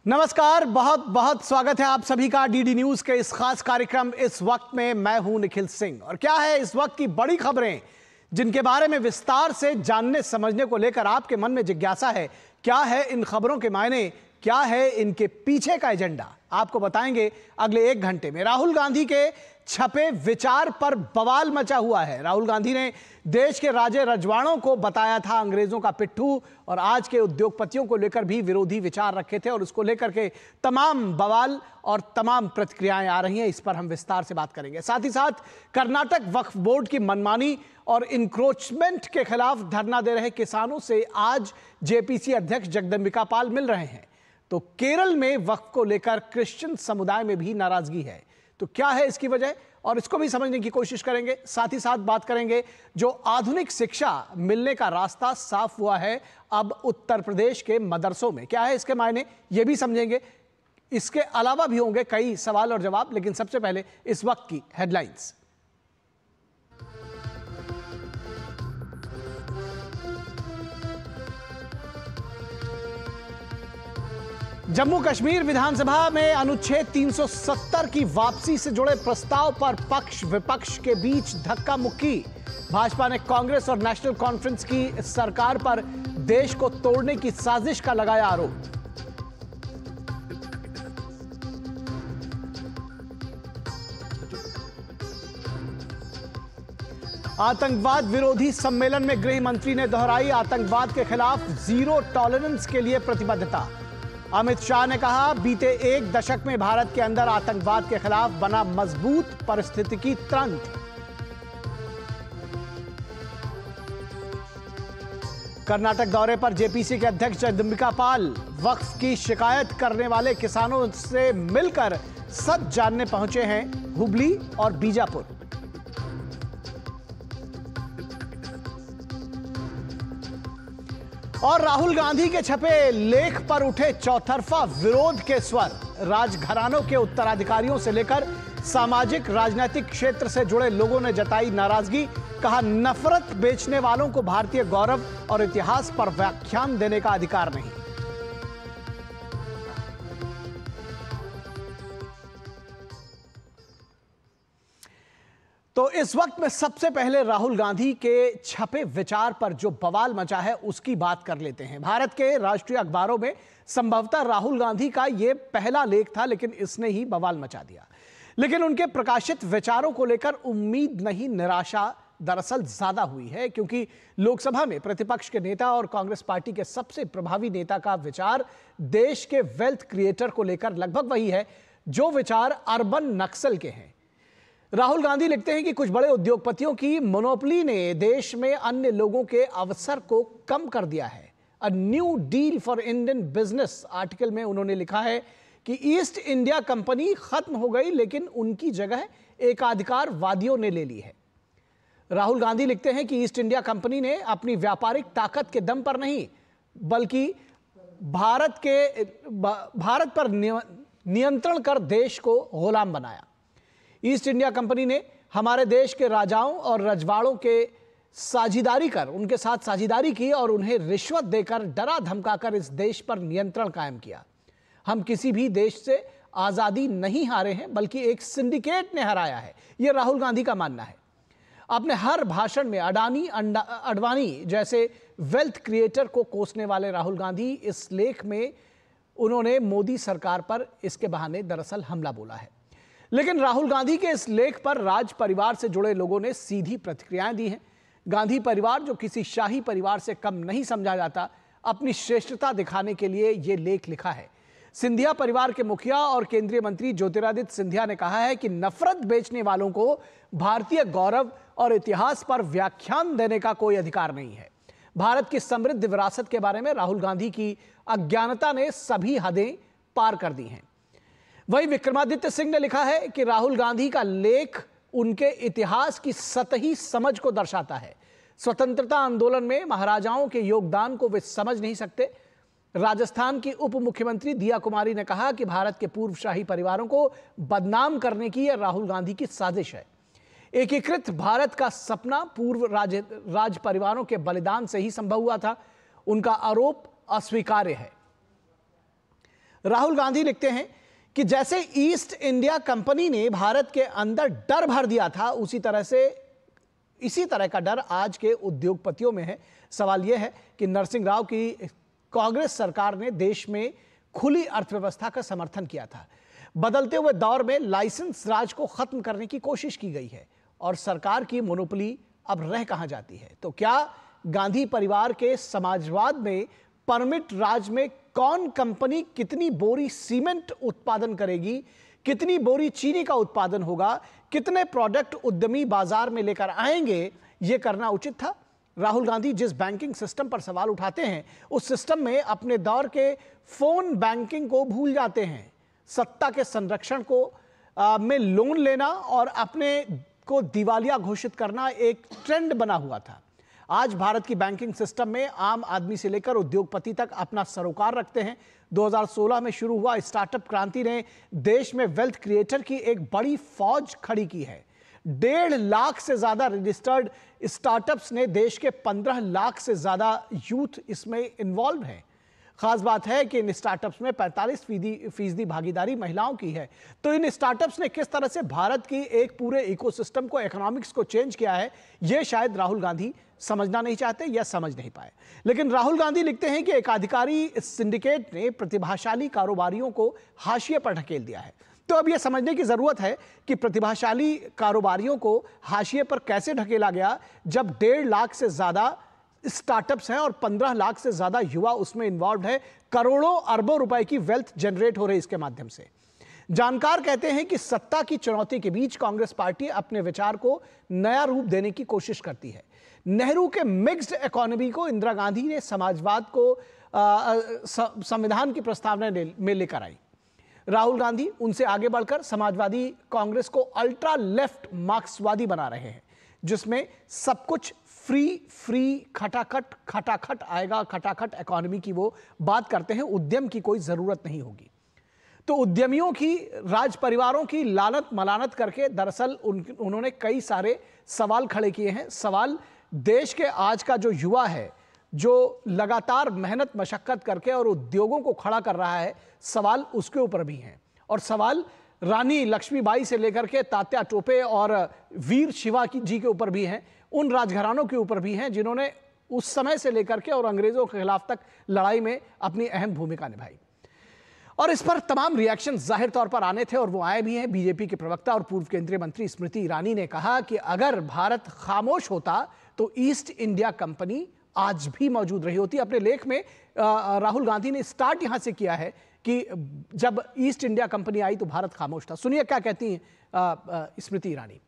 नमस्कार, बहुत बहुत स्वागत है आप सभी का डीडी न्यूज के इस खास कार्यक्रम इस वक्त में। मैं हूं निखिल सिंह और क्या है इस वक्त की बड़ी खबरें जिनके बारे में विस्तार से जानने समझने को लेकर आपके मन में जिज्ञासा है। क्या है इन खबरों के मायने, क्या है इनके पीछे का एजेंडा, आपको बताएंगे अगले 1 घंटे में। राहुल गांधी के छपे विचार पर बवाल मचा हुआ है। राहुल गांधी ने देश के राजे रजवाड़ों को बताया था अंग्रेजों का पिट्ठू और आज के उद्योगपतियों को लेकर भी विरोधी विचार रखे थे और उसको लेकर के तमाम बवाल और तमाम प्रतिक्रियाएं आ रही हैं। इस पर हम विस्तार से बात करेंगे। साथ ही साथ कर्नाटक वक्फ बोर्ड की मनमानी और इंक्रोचमेंट के खिलाफ धरना दे रहे किसानों से आज जेपीसी अध्यक्ष जगदंबिका पाल मिल रहे हैं। तो केरल में वक्फ को लेकर क्रिश्चियन समुदाय में भी नाराजगी है। तो क्या है इसकी वजह, और इसको भी समझने की कोशिश करेंगे। साथ ही साथ बात करेंगे जो आधुनिक शिक्षा मिलने का रास्ता साफ हुआ है अब उत्तर प्रदेश के मदरसों में, क्या है इसके मायने, यह भी समझेंगे। इसके अलावा भी होंगे कई सवाल और जवाब, लेकिन सबसे पहले इस वक्त की हेडलाइंस। जम्मू कश्मीर विधानसभा में अनुच्छेद 370 की वापसी से जुड़े प्रस्ताव पर पक्ष विपक्ष के बीच धक्का मुक्की। भाजपा ने कांग्रेस और नेशनल कॉन्फ्रेंस की सरकार पर देश को तोड़ने की साजिश का लगाया आरोप। आतंकवाद विरोधी सम्मेलन में गृह मंत्री ने दोहराई आतंकवाद के खिलाफ जीरो टॉलरेंस के लिए प्रतिबद्धता। अमित शाह ने कहा बीते 1 दशक में भारत के अंदर आतंकवाद के खिलाफ बना मजबूत परिस्थितिकी तंत्र। कर्नाटक दौरे पर जेपीसी के अध्यक्ष जगदंबिका पाल वक्फ की शिकायत करने वाले किसानों से मिलकर सच जानने पहुंचे हैं हुबली और बीजापुर। और राहुल गांधी के छपे लेख पर उठे चौतरफा विरोध के स्वर। राजघरानों के उत्तराधिकारियों से लेकर सामाजिक राजनीतिक क्षेत्र से जुड़े लोगों ने जताई नाराजगी। कहा नफरत बेचने वालों को भारतीय गौरव और इतिहास पर व्याख्यान देने का अधिकार नहीं। तो इस वक्त में सबसे पहले राहुल गांधी के छपे विचार पर जो बवाल मचा है उसकी बात कर लेते हैं। भारत के राष्ट्रीय अखबारों में संभवतः राहुल गांधी का यह पहला लेख था, लेकिन इसने ही बवाल मचा दिया। लेकिन उनके प्रकाशित विचारों को लेकर उम्मीद नहीं निराशा दरअसल ज्यादा हुई है, क्योंकि लोकसभा में प्रतिपक्ष के नेता और कांग्रेस पार्टी के सबसे प्रभावी नेता का विचार देश के वेल्थ क्रिएटर को लेकर लगभग वही है जो विचार अर्बन नक्सल के हैं। राहुल गांधी लिखते हैं कि कुछ बड़े उद्योगपतियों की मोनोपोली ने देश में अन्य लोगों के अवसर को कम कर दिया है। A new deal for Indian business article में उन्होंने लिखा है कि ईस्ट इंडिया कंपनी खत्म हो गई, लेकिन उनकी जगह एकाधिकारवादियों ने ले ली है। राहुल गांधी लिखते हैं कि ईस्ट इंडिया कंपनी ने अपनी व्यापारिक ताकत के दम पर नहीं, बल्कि भारत पर नियंत्रण कर देश को गुलाम बनाया। ईस्ट इंडिया कंपनी ने हमारे देश के राजाओं और रजवाड़ों के उनके साथ साझेदारी की और उन्हें रिश्वत देकर डरा धमकाकर इस देश पर नियंत्रण कायम किया। हम किसी भी देश से आजादी नहीं हारे हैं, बल्कि एक सिंडिकेट ने हराया है, यह राहुल गांधी का मानना है। अपने हर भाषण में अडवाणी जैसे वेल्थ क्रिएटर को कोसने वाले राहुल गांधी इस लेख में उन्होंने मोदी सरकार पर इसके बहाने दरअसल हमला बोला है। लेकिन राहुल गांधी के इस लेख पर राज परिवार से जुड़े लोगों ने सीधी प्रतिक्रियाएं दी हैं। गांधी परिवार, जो किसी शाही परिवार से कम नहीं समझा जाता, अपनी श्रेष्ठता दिखाने के लिए यह लेख लिखा है। सिंधिया परिवार के मुखिया और केंद्रीय मंत्री ज्योतिरादित्य सिंधिया ने कहा है कि नफरत बेचने वालों को भारतीय गौरव और इतिहास पर व्याख्यान देने का कोई अधिकार नहीं है। भारत की समृद्ध विरासत के बारे में राहुल गांधी की अज्ञानता ने सभी हदें पार कर दी हैं। वहीं विक्रमादित्य सिंह ने लिखा है कि राहुल गांधी का लेख उनके इतिहास की सतही समझ को दर्शाता है। स्वतंत्रता आंदोलन में महाराजाओं के योगदान को वे समझ नहीं सकते। राजस्थान की उप मुख्यमंत्री दिया कुमारी ने कहा कि भारत के पूर्व शाही परिवारों को बदनाम करने की यह राहुल गांधी की साजिश है। एकीकृत भारत का सपना पूर्व राज परिवारों के बलिदान से ही संभव हुआ था। उनका आरोप अस्वीकार्य है। राहुल गांधी लिखते हैं कि जैसे ईस्ट इंडिया कंपनी ने भारत के अंदर डर भर दिया था, इसी तरह का डर आज के उद्योगपतियों में है। सवाल यह है कि नरसिंह राव की कांग्रेस सरकार ने देश में खुली अर्थव्यवस्था का समर्थन किया था। बदलते हुए दौर में लाइसेंस राज को खत्म करने की कोशिश की गई है और सरकार की मोनोपोली अब रह कहां जाती है। तो क्या गांधी परिवार के समाजवाद में परमिट राज में कौन कंपनी कितनी बोरी सीमेंट उत्पादन करेगी, कितनी बोरी चीनी का उत्पादन होगा, कितने प्रोडक्ट उद्यमी बाजार में लेकर आएंगे, यह करना उचित था? राहुल गांधी जिस बैंकिंग सिस्टम पर सवाल उठाते हैं, उस सिस्टम में अपने दौर के फोन बैंकिंग को भूल जाते हैं। सत्ता के संरक्षण को में लोन लेना और अपने को दिवालिया घोषित करना एक ट्रेंड बना हुआ था। आज भारत की बैंकिंग सिस्टम में आम आदमी से लेकर उद्योगपति तक अपना सरोकार रखते हैं। 2016 में शुरू हुआ स्टार्टअप क्रांति ने देश में वेल्थ क्रिएटर की एक बड़ी फौज खड़ी की है। 1.5 लाख से ज्यादा रजिस्टर्ड स्टार्टअप्स ने देश के 15 लाख से ज्यादा यूथ इसमें इन्वॉल्व हैं। खास बात है कि इन स्टार्टअप्स में 45% भागीदारी महिलाओं की है। तो इन स्टार्टअप्स ने किस तरह से भारत की एक पूरे इकोसिस्टम को, इकोनॉमिक्स को चेंज किया है, यह शायद राहुल गांधी समझना नहीं चाहते या समझ नहीं पाए। लेकिन राहुल गांधी लिखते हैं कि एक अधिकारी सिंडिकेट ने प्रतिभाशाली कारोबारियों को हाशिए पर ढकेल दिया है। तो अब यह समझने की जरूरत है कि प्रतिभाशाली कारोबारियों को हाशिए पर कैसे ढकेला गया, जब 1.5 लाख से ज्यादा स्टार्टअप्स हैं और 15 लाख से ज्यादा युवा उसमें इन्वॉल्व है। करोड़ों अरबों रुपए की वेल्थ जनरेट हो रही इसके माध्यम से। जानकार कहते हैं कि सत्ता की चुनौती के बीच कांग्रेस पार्टी अपने विचार को नया रूप देने की कोशिश करती है। नेहरू के मिक्स्ड इकोनॉमी को इंदिरा गांधी ने समाजवाद को संविधान की प्रस्तावना में लेकर आई। राहुल गांधी उनसे आगे बढ़कर समाजवादी कांग्रेस को अल्ट्रा लेफ्ट मार्क्सवादी बना रहे हैं, जिसमें सब कुछ फ्री खटाखट आएगा। खटाखट इकोनॉमी की वो बात करते हैं, उद्यम की कोई जरूरत नहीं होगी। तो उद्यमियों की, राज परिवारों की लानत मलानत करके दरअसल उन्होंने कई सारे सवाल खड़े किए हैं। सवाल देश के आज का जो युवा है, जो लगातार मेहनत मशक्कत करके और उद्योगों को खड़ा कर रहा है, सवाल उसके ऊपर भी हैं। और सवाल रानी लक्ष्मीबाई से लेकर के तात्या टोपे और वीर शिवा जी के ऊपर भी हैं, उन राजघरानों के ऊपर भी हैं जिन्होंने उस समय से लेकर के और अंग्रेजों के खिलाफ तक लड़ाई में अपनी अहम भूमिका निभाई। और इस पर तमाम रिएक्शन जाहिर तौर पर आने थे और वो आए भी हैं। बीजेपी के प्रवक्ता और पूर्व केंद्रीय मंत्री स्मृति ईरानी ने कहा कि अगर भारत खामोश होता तो ईस्ट इंडिया कंपनी आज भी मौजूद रही होती। अपने लेख में राहुल गांधी ने स्टार्ट यहां से किया है कि जब ईस्ट इंडिया कंपनी आई तो भारत खामोश था। सुनिए क्या कहती हैं स्मृति ईरानी।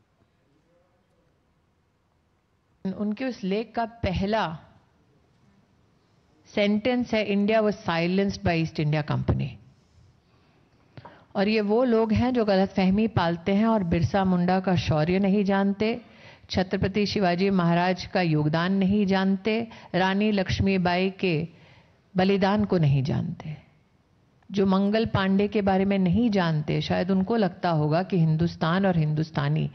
उनके उस लेख का पहला सेंटेंस है, India was silenced by East India Company. और ये वो लोग हैं जो गलतफहमी पालते हैं और बिरसा मुंडा का शौर्य नहीं जानते, छत्रपति शिवाजी महाराज का योगदान नहीं जानते, रानी लक्ष्मीबाई के बलिदान को नहीं जानते, जो मंगल पांडे के बारे में नहीं जानते। शायद उनको लगता होगा कि हिंदुस्तान और हिंदुस्तानी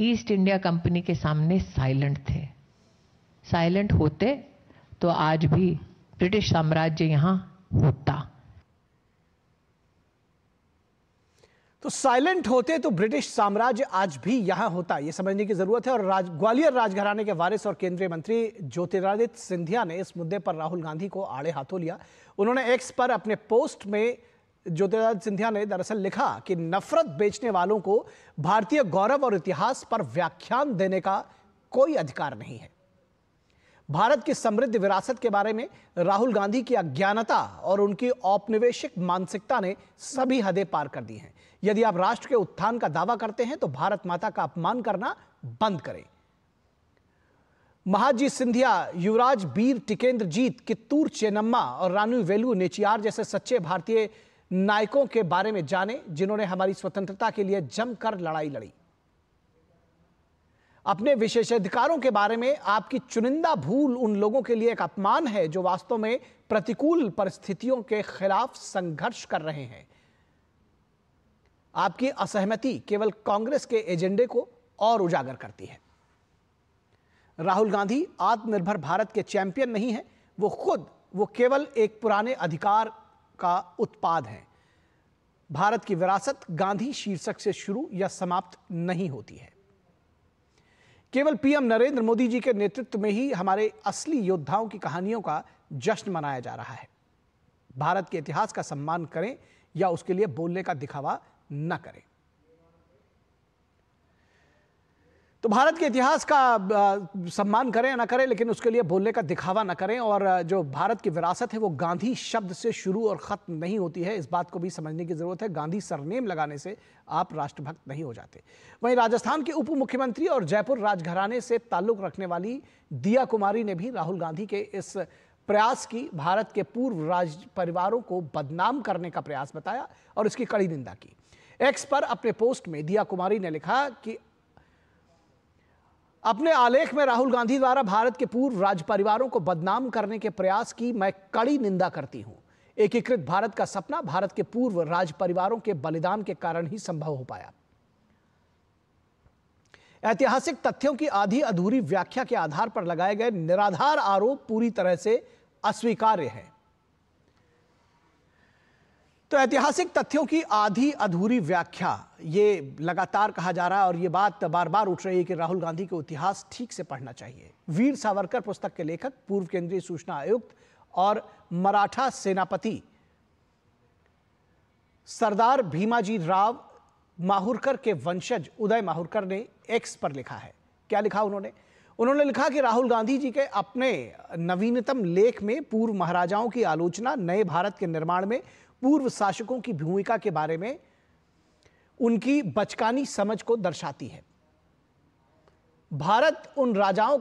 ईस्ट इंडिया कंपनी के सामने साइलेंट थे। साइलेंट होते तो आज भी ब्रिटिश साम्राज्य यहां होता। तो साइलेंट होते तो ब्रिटिश साम्राज्य आज भी यहां होता, यह समझने की जरूरत है। और ग्वालियर राजघराने के वारिस और केंद्रीय मंत्री ज्योतिरादित्य सिंधिया ने इस मुद्दे पर राहुल गांधी को आड़े हाथों लिया। उन्होंने एक्स पर अपने पोस्ट में ज्योतिरादित्य सिंधिया ने दरअसल लिखा कि नफरत बेचने वालों को भारतीय गौरव और इतिहास पर व्याख्यान देने का कोई अधिकार नहीं है। भारत की समृद्ध विरासत के बारे में राहुल गांधी की अज्ञानता और उनकी औपनिवेशिक मानसिकता ने सभी हदें पार कर दी हैं। यदि आप राष्ट्र के उत्थान का दावा करते हैं तो भारत माता का अपमान करना बंद करें। महाजी सिंधिया, युवराज बीर टिकेंद्रजीत, कित्तूर चेन्नम्मा और रानू वेलु नेचियार जैसे सच्चे भारतीय नायकों के बारे में जाने, जिन्होंने हमारी स्वतंत्रता के लिए जमकर लड़ाई लड़ी। अपने विशेषाधिकारों के बारे में आपकी चुनिंदा भूल उन लोगों के लिए एक अपमान है जो वास्तव में प्रतिकूल परिस्थितियों के खिलाफ संघर्ष कर रहे हैं। आपकी असहमति केवल कांग्रेस के एजेंडे को और उजागर करती है। राहुल गांधी आत्मनिर्भर भारत के चैंपियन नहीं है, वो केवल एक पुराने अधिकार का उत्पाद हैं। भारत की विरासत गांधी शीर्षक से शुरू या समाप्त नहीं होती है। केवल पीएम नरेंद्र मोदी जी के नेतृत्व में ही हमारे असली योद्धाओं की कहानियों का जश्न मनाया जा रहा है। भारत के इतिहास का सम्मान करें या उसके लिए बोलने का दिखावा न करें। तो भारत के इतिहास का सम्मान करें या ना करें, लेकिन उसके लिए बोलने का दिखावा ना करें। और जो भारत की विरासत है वो गांधी शब्द से शुरू और खत्म नहीं होती है, इस बात को भी समझने की जरूरत है। गांधी सरनेम लगाने से आप राष्ट्रभक्त नहीं हो जाते। वहीं राजस्थान के उप मुख्यमंत्री और जयपुर राजघराने से ताल्लुक रखने वाली दिया कुमारी ने भी राहुल गांधी के इस प्रयास की भारत के पूर्व राज परिवारों को बदनाम करने का प्रयास बताया और इसकी कड़ी निंदा की। एक्स पर अपने पोस्ट में दिया कुमारी ने लिखा कि अपने आलेख में राहुल गांधी द्वारा भारत के पूर्व राज परिवारों को बदनाम करने के प्रयास की मैं कड़ी निंदा करती हूं। एकीकृत भारत का सपना भारत के पूर्व राज परिवारों के बलिदान के कारण ही संभव हो पाया। ऐतिहासिक तथ्यों की आधी अधूरी व्याख्या के आधार पर लगाए गए निराधार आरोप पूरी तरह से अस्वीकार्य है। तो ऐतिहासिक तथ्यों की आधी अधूरी व्याख्या, ये लगातार कहा जा रहा है और ये बात बार बार उठ रही है कि राहुल गांधी को इतिहास ठीक से पढ़ना चाहिए। वीर सावरकर पुस्तक के लेखक, पूर्व केंद्रीय सूचना आयुक्त और मराठा सेनापति सरदार भीमाजी राव माहुरकर के वंशज उदय माहुरकर ने एक्स पर लिखा है। क्या लिखा उन्होंने लिखा कि राहुल गांधी जी के अपने नवीनतम लेख में पूर्व महाराजाओं की आलोचना नए भारत के निर्माण में पूर्व शासकों की भूमिका के बारे में उनकी बचकानी समझ को दर्शाती है। भारत उन राजाओं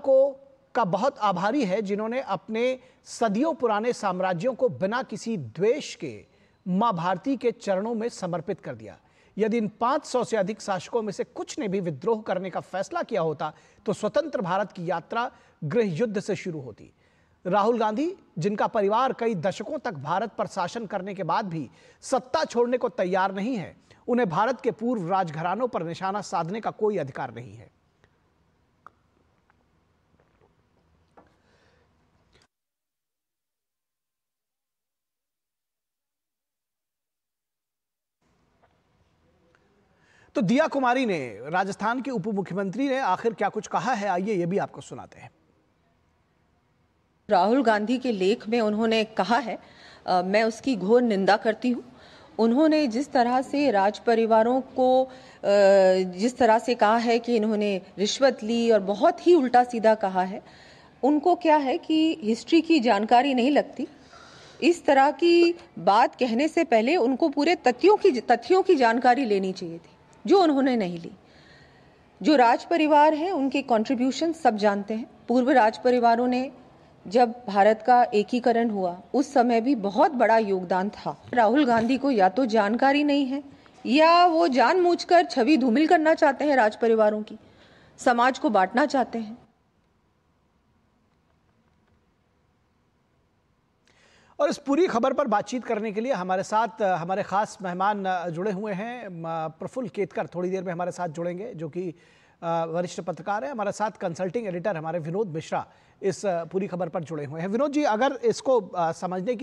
का बहुत आभारी है जिन्होंने अपने सदियों पुराने साम्राज्यों को बिना किसी द्वेष के मां भारती के चरणों में समर्पित कर दिया। यदि इन 500 से अधिक शासकों में से कुछ ने भी विद्रोह करने का फैसला किया होता तो स्वतंत्र भारत की यात्रा गृह युद्ध से शुरू होती। राहुल गांधी, जिनका परिवार कई दशकों तक भारत पर शासन करने के बाद भी सत्ता छोड़ने को तैयार नहीं है, उन्हें भारत के पूर्व राजघरानों पर निशाना साधने का कोई अधिकार नहीं है। तो दिया कुमारी ने, राजस्थान के उप मुख्यमंत्री ने आखिर क्या कुछ कहा है, आइए ये भी आपको सुनाते हैं। राहुल गांधी के लेख में उन्होंने कहा है, मैं उसकी घोर निंदा करती हूँ। उन्होंने जिस तरह से राज परिवारों को जिस तरह से कहा है कि इन्होंने रिश्वत ली और बहुत ही उल्टा सीधा कहा है, उनको क्या है कि हिस्ट्री की जानकारी नहीं लगती। इस तरह की बात कहने से पहले उनको पूरे तथ्यों की जानकारी लेनी चाहिए थी, जो उन्होंने नहीं ली। जो राज परिवार है उनके कंट्रीब्यूशन सब जानते हैं। पूर्व राज परिवारों ने जब भारत का एकीकरण हुआ उस समय भी बहुत बड़ा योगदान था। राहुल गांधी को या तो जानकारी नहीं है या वो जानबूझकर छवि धूमिल करना चाहते हैं, राज परिवारों की, समाज को बांटना चाहते हैं। और इस पूरी खबर पर बातचीत करने के लिए हमारे साथ हमारे खास मेहमान जुड़े हुए हैं। प्रफुल्ल केतकर थोड़ी देर में हमारे साथ जुड़ेंगे, जो कि वरिष्ठ पत्रकार है। हमारे साथ कंसल्टिंग एडिटर हमारे विनोद मिश्रा इस पूरी खबर पर जुड़े हुए हैं। विनोद जी, अगर इसको समझने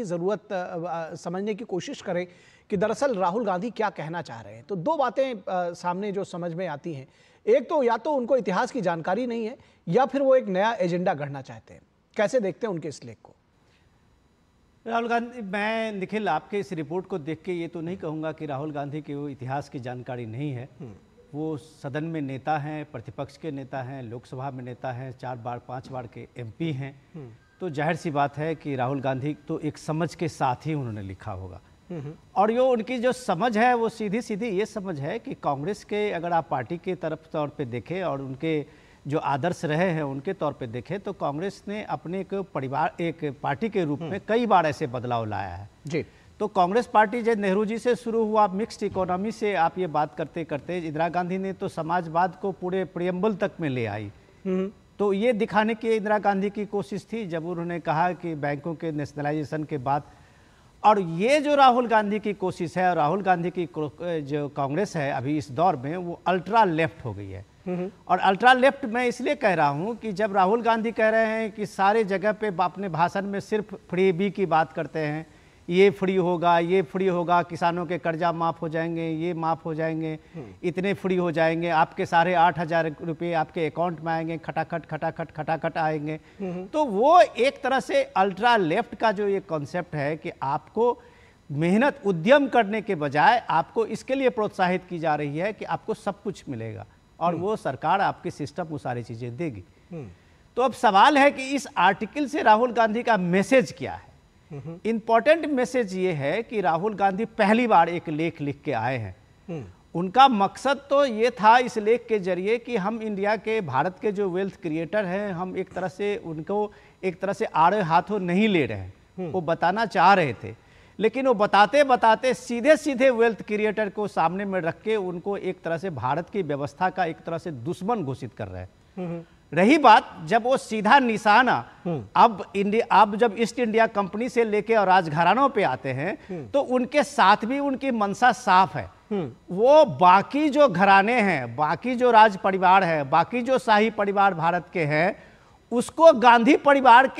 की कोशिश करें कि दरअसल राहुल गांधी क्या कहना चाह रहे हैं, तो दो बातें सामने जो समझ में आती हैं। एक तो या तो उनको इतिहास की जानकारी नहीं है या फिर वो एक नया एजेंडा गढ़ना चाहते हैं। कैसे देखते हैं उनके इस लेख को? राहुल गांधी, मैं निखिल आपके इस रिपोर्ट को देख के ये तो नहीं कहूँगा कि राहुल गांधी की वो इतिहास की जानकारी नहीं है। वो सदन में नेता हैं, प्रतिपक्ष के नेता हैं, लोकसभा में नेता हैं, 4 बार 5 बार के एमपी हैं। तो जाहिर सी बात है कि राहुल गांधी तो एक समझ के साथ ही उन्होंने लिखा होगा। और ये उनकी जो समझ है वो सीधी सीधी ये समझ है कि कांग्रेस के, अगर आप पार्टी के तरफ तौर पे देखें और उनके जो आदर्श रहे हैं उनके तौर पे देखें, तो कांग्रेस ने अपने एक पार्टी के रूप में कई बार ऐसे बदलाव लाया है जी। तो कांग्रेस पार्टी जब नेहरू जी से शुरू हुआ, मिक्स्ड इकोनॉमी से आप ये बात करते करते इंदिरा गांधी ने तो समाजवाद को पूरे प्रियम्बल तक में ले आई। तो ये दिखाने की इंदिरा गांधी की कोशिश थी जब उन्होंने कहा कि बैंकों के नेशनलाइजेशन के बाद। और ये जो राहुल गांधी की कोशिश है, और राहुल गांधी की जो कांग्रेस है अभी इस दौर में, वो अल्ट्रा लेफ्ट हो गई है। और अल्ट्रा लेफ्ट मैं इसलिए कह रहा हूं कि जब राहुल गांधी कह रहे हैं कि सारे जगह पे अपने भाषण में सिर्फ फ्री बी की बात करते हैं, ये फ्री होगा, ये फ्री होगा, किसानों के कर्जा माफ़ हो जाएंगे, ये माफ़ हो जाएंगे, इतने फ्री हो जाएंगे, आपके सारे 8,000 रुपये आपके अकाउंट में आएंगे, खटाखट खटाखट खटाखट आएंगे। तो वो एक तरह से अल्ट्रा लेफ्ट का जो ये कॉन्सेप्ट है कि आपको मेहनत उद्यम करने के बजाय आपको इसके लिए प्रोत्साहित की जा रही है कि आपको सब कुछ मिलेगा और वो सरकार आपके सिस्टम को सारी चीज़ें देगी। तो अब सवाल है कि इस आर्टिकल से राहुल गांधी का मैसेज क्या है। इंपॉर्टेंट मैसेज ये है कि राहुल गांधी पहली बार एक लेख लिख के आए हैं। उनका मकसद तो ये था इस लेख के जरिए कि हम इंडिया के, भारत के जो वेल्थ क्रिएटर हैं, हम एक तरह से उनको एक तरह से आड़े हाथों नहीं ले रहे हैं, वो बताना चाह रहे थे। लेकिन वो बताते बताते सीधे सीधे वेल्थ क्रिएटर को सामने में रख के उनको एक तरह से भारत की व्यवस्था का एक तरह से दुश्मन घोषित कर रहे हैं। रही बात जब वो सीधा निशाना अब जब ईस्ट इंडिया कंपनी से लेके और राजघरानों पे आते हैं तो उनके साथ भी उनकी मंशा साफ है। वो बाकी जो घराने हैं, बाकी जो राज परिवार है, बाकी जो शाही परिवार भारत के हैं, उसको गांधी परिवार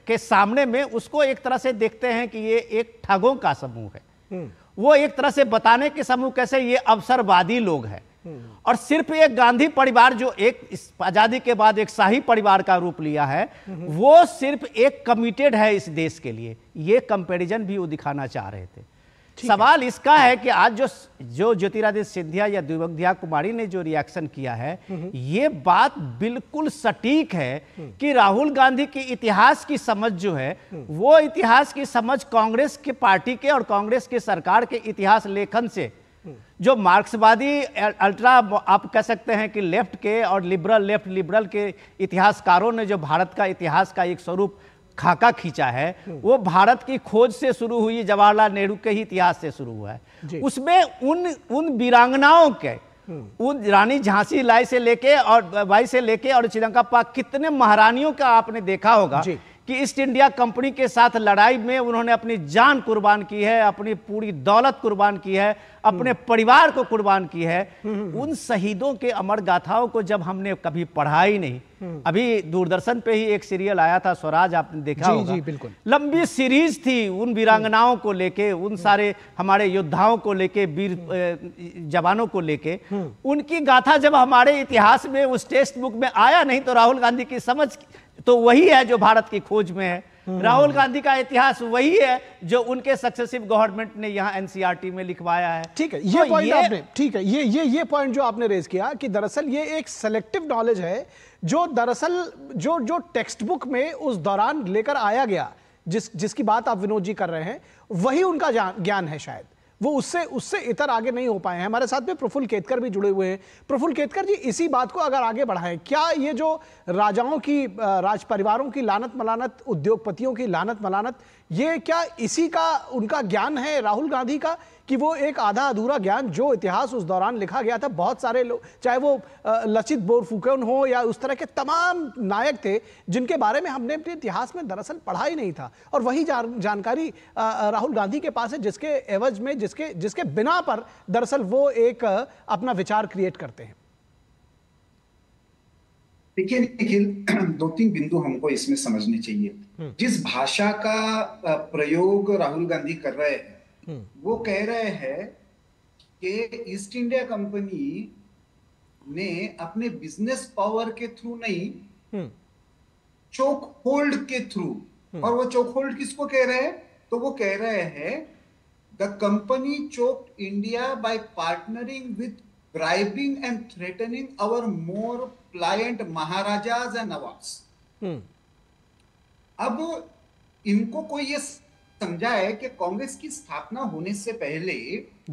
के सामने में उसको एक तरह से देखते हैं कि ये एक ठगों का समूह है। वो एक तरह से बताने के समूह कैसे ये अवसरवादी लोग हैं। और सिर्फ एक गांधी परिवार जो एक इस आजादी के बाद एक शाही परिवार का रूप लिया है, वो सिर्फ एक कमिटेड है इस देश के लिए। ये कंपैरिजन भी वो दिखाना चाह रहे थे। सवाल इसका है कि आज जो ज्योतिरादित्य सिंधिया या दिव्या कुमारी ने जो रिएक्शन किया है, ये बात बिल्कुल सटीक है कि राहुल गांधी की इतिहास की समझ जो है, वो इतिहास की समझ कांग्रेस के पार्टी के और कांग्रेस के सरकार के इतिहास लेखन से, जो मार्क्सवादी अल्ट्रा आप कह सकते हैं कि लेफ्ट के और लिबरल के इतिहासकारों ने जो भारत का इतिहास का एक स्वरूप खाका खींचा है, वो भारत की खोज से शुरू हुई, जवाहरलाल नेहरू के ही इतिहास से शुरू हुआ है। उसमें उन वीरांगनाओं के, उन रानी झांसी लाई से लेके और बाई से लेके और चिरंका कितने महारानियों का आपने देखा होगा कि ईस्ट इंडिया कंपनी के साथ लड़ाई में उन्होंने अपनी जान कुर्बान की है, अपनी पूरी दौलत कुर्बान की है, अपने परिवार को कुर्बान की है। उन शहीदों के अमर गाथाओं को जब हमने कभी पढ़ा ही नहीं, अभी दूरदर्शन पे ही एक सीरियल आया था स्वराज, आपने देखा होगा। जी, बिल्कुल लंबी सीरीज थी उन वीरांगनाओं को लेके, उन सारे हमारे योद्धाओं को लेके, वीर जवानों को लेके, उनकी गाथा जब हमारे इतिहास में उस टेक्स्ट बुक में आया नहीं, तो राहुल गांधी की समझ तो वही है जो भारत की खोज में है। राहुल गांधी का इतिहास वही है जो उनके सक्सेसिव गवर्नमेंट ने यहाँ एनसीईआरटी में लिखवाया है। ठीक है, ये पॉइंट आपने, ठीक है, ये पॉइंट जो आपने रेज किया कि दरअसल ये एक सेलेक्टिव नॉलेज है जो दरअसल जो टेक्स्ट बुक में उस दौरान लेकर आया गया, जिसकी बात आप विनोद जी कर रहे हैं, वही उनका ज्ञान है। शायद वो उससे इतर आगे नहीं हो पाए हैं। हमारे साथ में प्रफुल्ल केतकर भी जुड़े हुए हैं। प्रफुल्ल केतकर जी, इसी बात को अगर आगे बढ़ाएं, क्या ये जो राजाओं की, राज परिवारों की लानत मलानत, उद्योगपतियों की लानत मलानत, ये क्या इसी का उनका ज्ञान है राहुल गांधी का, कि वो एक आधा अधूरा ज्ञान जो इतिहास उस दौरान लिखा गया था, बहुत सारे लोग, चाहे वो लचित बोरफुकन हो या उस तरह के तमाम नायक थे जिनके बारे में हमने अपने इतिहास में दरअसल पढ़ा ही नहीं था, और वही जानकारी राहुल गांधी के पास है, जिसके एवज में, जिसके बिना पर दरअसल वो एक अपना विचार क्रिएट करते हैं। देखिए निखिल, 2-3 बिंदु हमको इसमें समझने चाहिए। जिस भाषा का प्रयोग राहुल गांधी कर रहे हैं, वो कह रहे हैं कि ईस्ट इंडिया कंपनी ने अपने बिजनेस पावर के थ्रू नहीं, चोक होल्ड के थ्रू, और वो चोक होल्ड किसको कह रहे हैं? तो वो कह रहे हैं the company choked India by partnering with bribing and threatening our more pliant maharajas and nawabs. अब इनको कोई ये समझा है कि कांग्रेस की स्थापना होने से पहले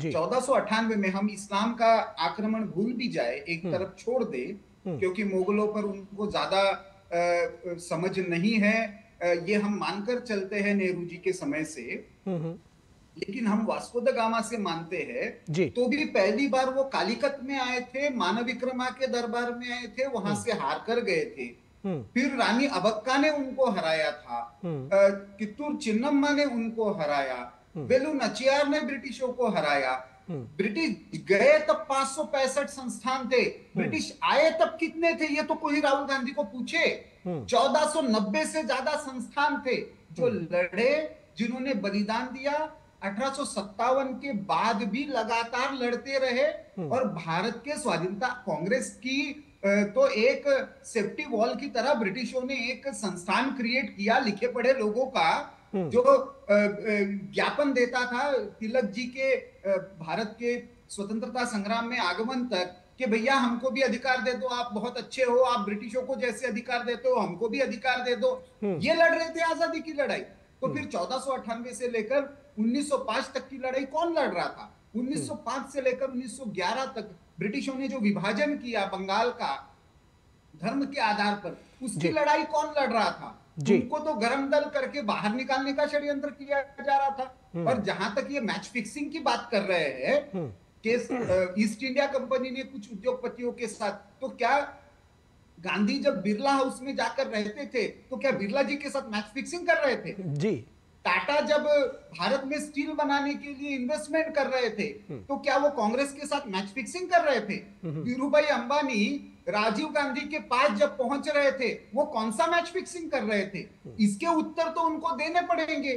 1498 में हम इस्लाम का आक्रमण भूल भी जाए, एक तरफ छोड़ दे, क्योंकि मुगलों पर उनको ज्यादा समझ नहीं है, ये हम मानकर चलते हैं नेहरू जी के समय से, लेकिन हम वास्को द गामा से मानते हैं। तो भी पहली बार वो कालीकत में आए थे, मानविक्रमा के दरबार में आए थे, वहां से हार कर गए थे। फिर रानी अबक्का ने उनको हराया था, कित्तूर चिन्नम्मा ने उनको हराया, वेलू नचियार ने ब्रिटिशों को हराया। ब्रिटिश गए तब 565 संस्थान थे, ब्रिटिश आए तब कितने थे ये तो कोई राहुल गांधी को पूछे। 1490 से ज्यादा संस्थान थे जो लड़े, जिन्होंने बलिदान दिया, 1857 के बाद भी लगातार लड़ते रहे और भारत के स्वाधीनता कांग्रेस की तो एक सेफ्टी वॉल की तरह ब्रिटिशों ने एक संस्थान क्रिएट किया लिखे पढ़े लोगों का, जो ज्ञापन देता था तिलक जी के भारत के स्वतंत्रता संग्राम में आगमन तक कि भैया हमको भी अधिकार दे दो, आप बहुत अच्छे हो, आप ब्रिटिशों को जैसे अधिकार देते हो हमको भी अधिकार दे दो। ये लड़ रहे थे आजादी की लड़ाई। तो फिर 1498 से लेकर 1905 तक की लड़ाई कौन लड़ रहा था? 1905 से लेकर 1911 तक ब्रिटिशों ने जो विभाजन किया बंगाल का धर्म के आधार पर, उसकी लड़ाई कौन लड़ रहा था? उनको तो गरम दल करके बाहर निकालने का षड्यंत्र किया जा रहा था। और जहां तक ये मैच फिक्सिंग की बात कर रहे हैं कि ईस्ट इंडिया कंपनी ने कुछ उद्योगपतियों के साथ, तो क्या गांधी जब बिरला हाउस में जाकर रहते थे तो क्या बिरला जी के साथ मैच फिक्सिंग कर रहे थे? जी। टाटा जब भारत में स्टील बनाने के लिए इन्वेस्टमेंट कर रहे थे तो क्या वो कांग्रेस के साथ मैच फिक्सिंग कर रहे थे? धीरूभाई अंबानी राजीव गांधी के पास जब पहुंच रहे थे वो कौन सा मैच फिक्सिंग कर रहे थे? इसके उत्तर तो उनको देने पड़ेंगे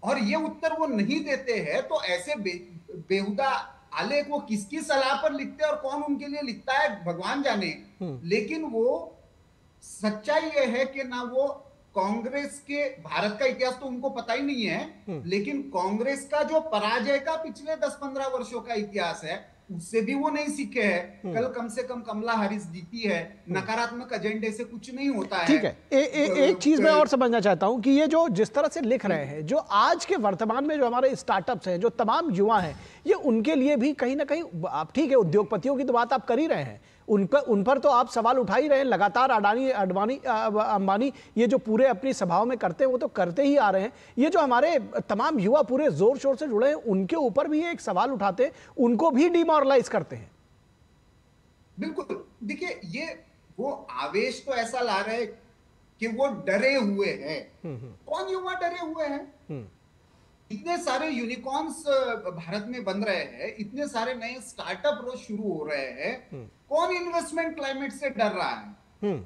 और ये उत्तर वो नहीं देते हैं। तो ऐसे बेहुदा आलेख वो किसकी सलाह पर लिखते हैं और कौन उनके लिए लिखता है भगवान जाने। लेकिन वो सच्चाई ये है कि ना वो कांग्रेस के, भारत का इतिहास तो उनको पता ही नहीं है, लेकिन कांग्रेस का जो पराजय का पिछले 10-15 वर्षों का इतिहास है उससे भी वो नहीं सीखे हैं। कल कम से कम कमला हैरिस जीती है, नकारात्मक एजेंडे से कुछ नहीं होता है। ठीक है, एक चीज मैं और समझना चाहता हूं कि ये जो जिस तरह से लिख रहे हैं, जो आज के वर्तमान में जो हमारे स्टार्टअप्स हैं, जो तमाम युवा हैं, ये उनके लिए भी कहीं ना कहीं, आप ठीक है उद्योगपतियों की तो बात आप कर ही रहे हैं, उन पर तो आप सवाल उठा ही रहे हैं लगातार। अंबानी ये जो पूरे अपनी सभाओं में करते हैं वो तो करते ही आ रहे हैं। ये जो हमारे तमाम युवा पूरे जोर शोर से जुड़े हैं उनके ऊपर भी ये एक सवाल उठाते हैं, उनको भी डिमोरलाइज करते हैं। बिल्कुल, देखिए ये वो आवेश तो ऐसा ला रहे हैं कि वो डरे हुए हैं। कौन युवा डरे हुए हैं? इतने सारे यूनिकॉर्न्स भारत में बन रहे हैं, इतने सारे नए स्टार्टअप रोज शुरू हो रहे हैं, कौन इन्वेस्टमेंट क्लाइमेट से डर रहा है?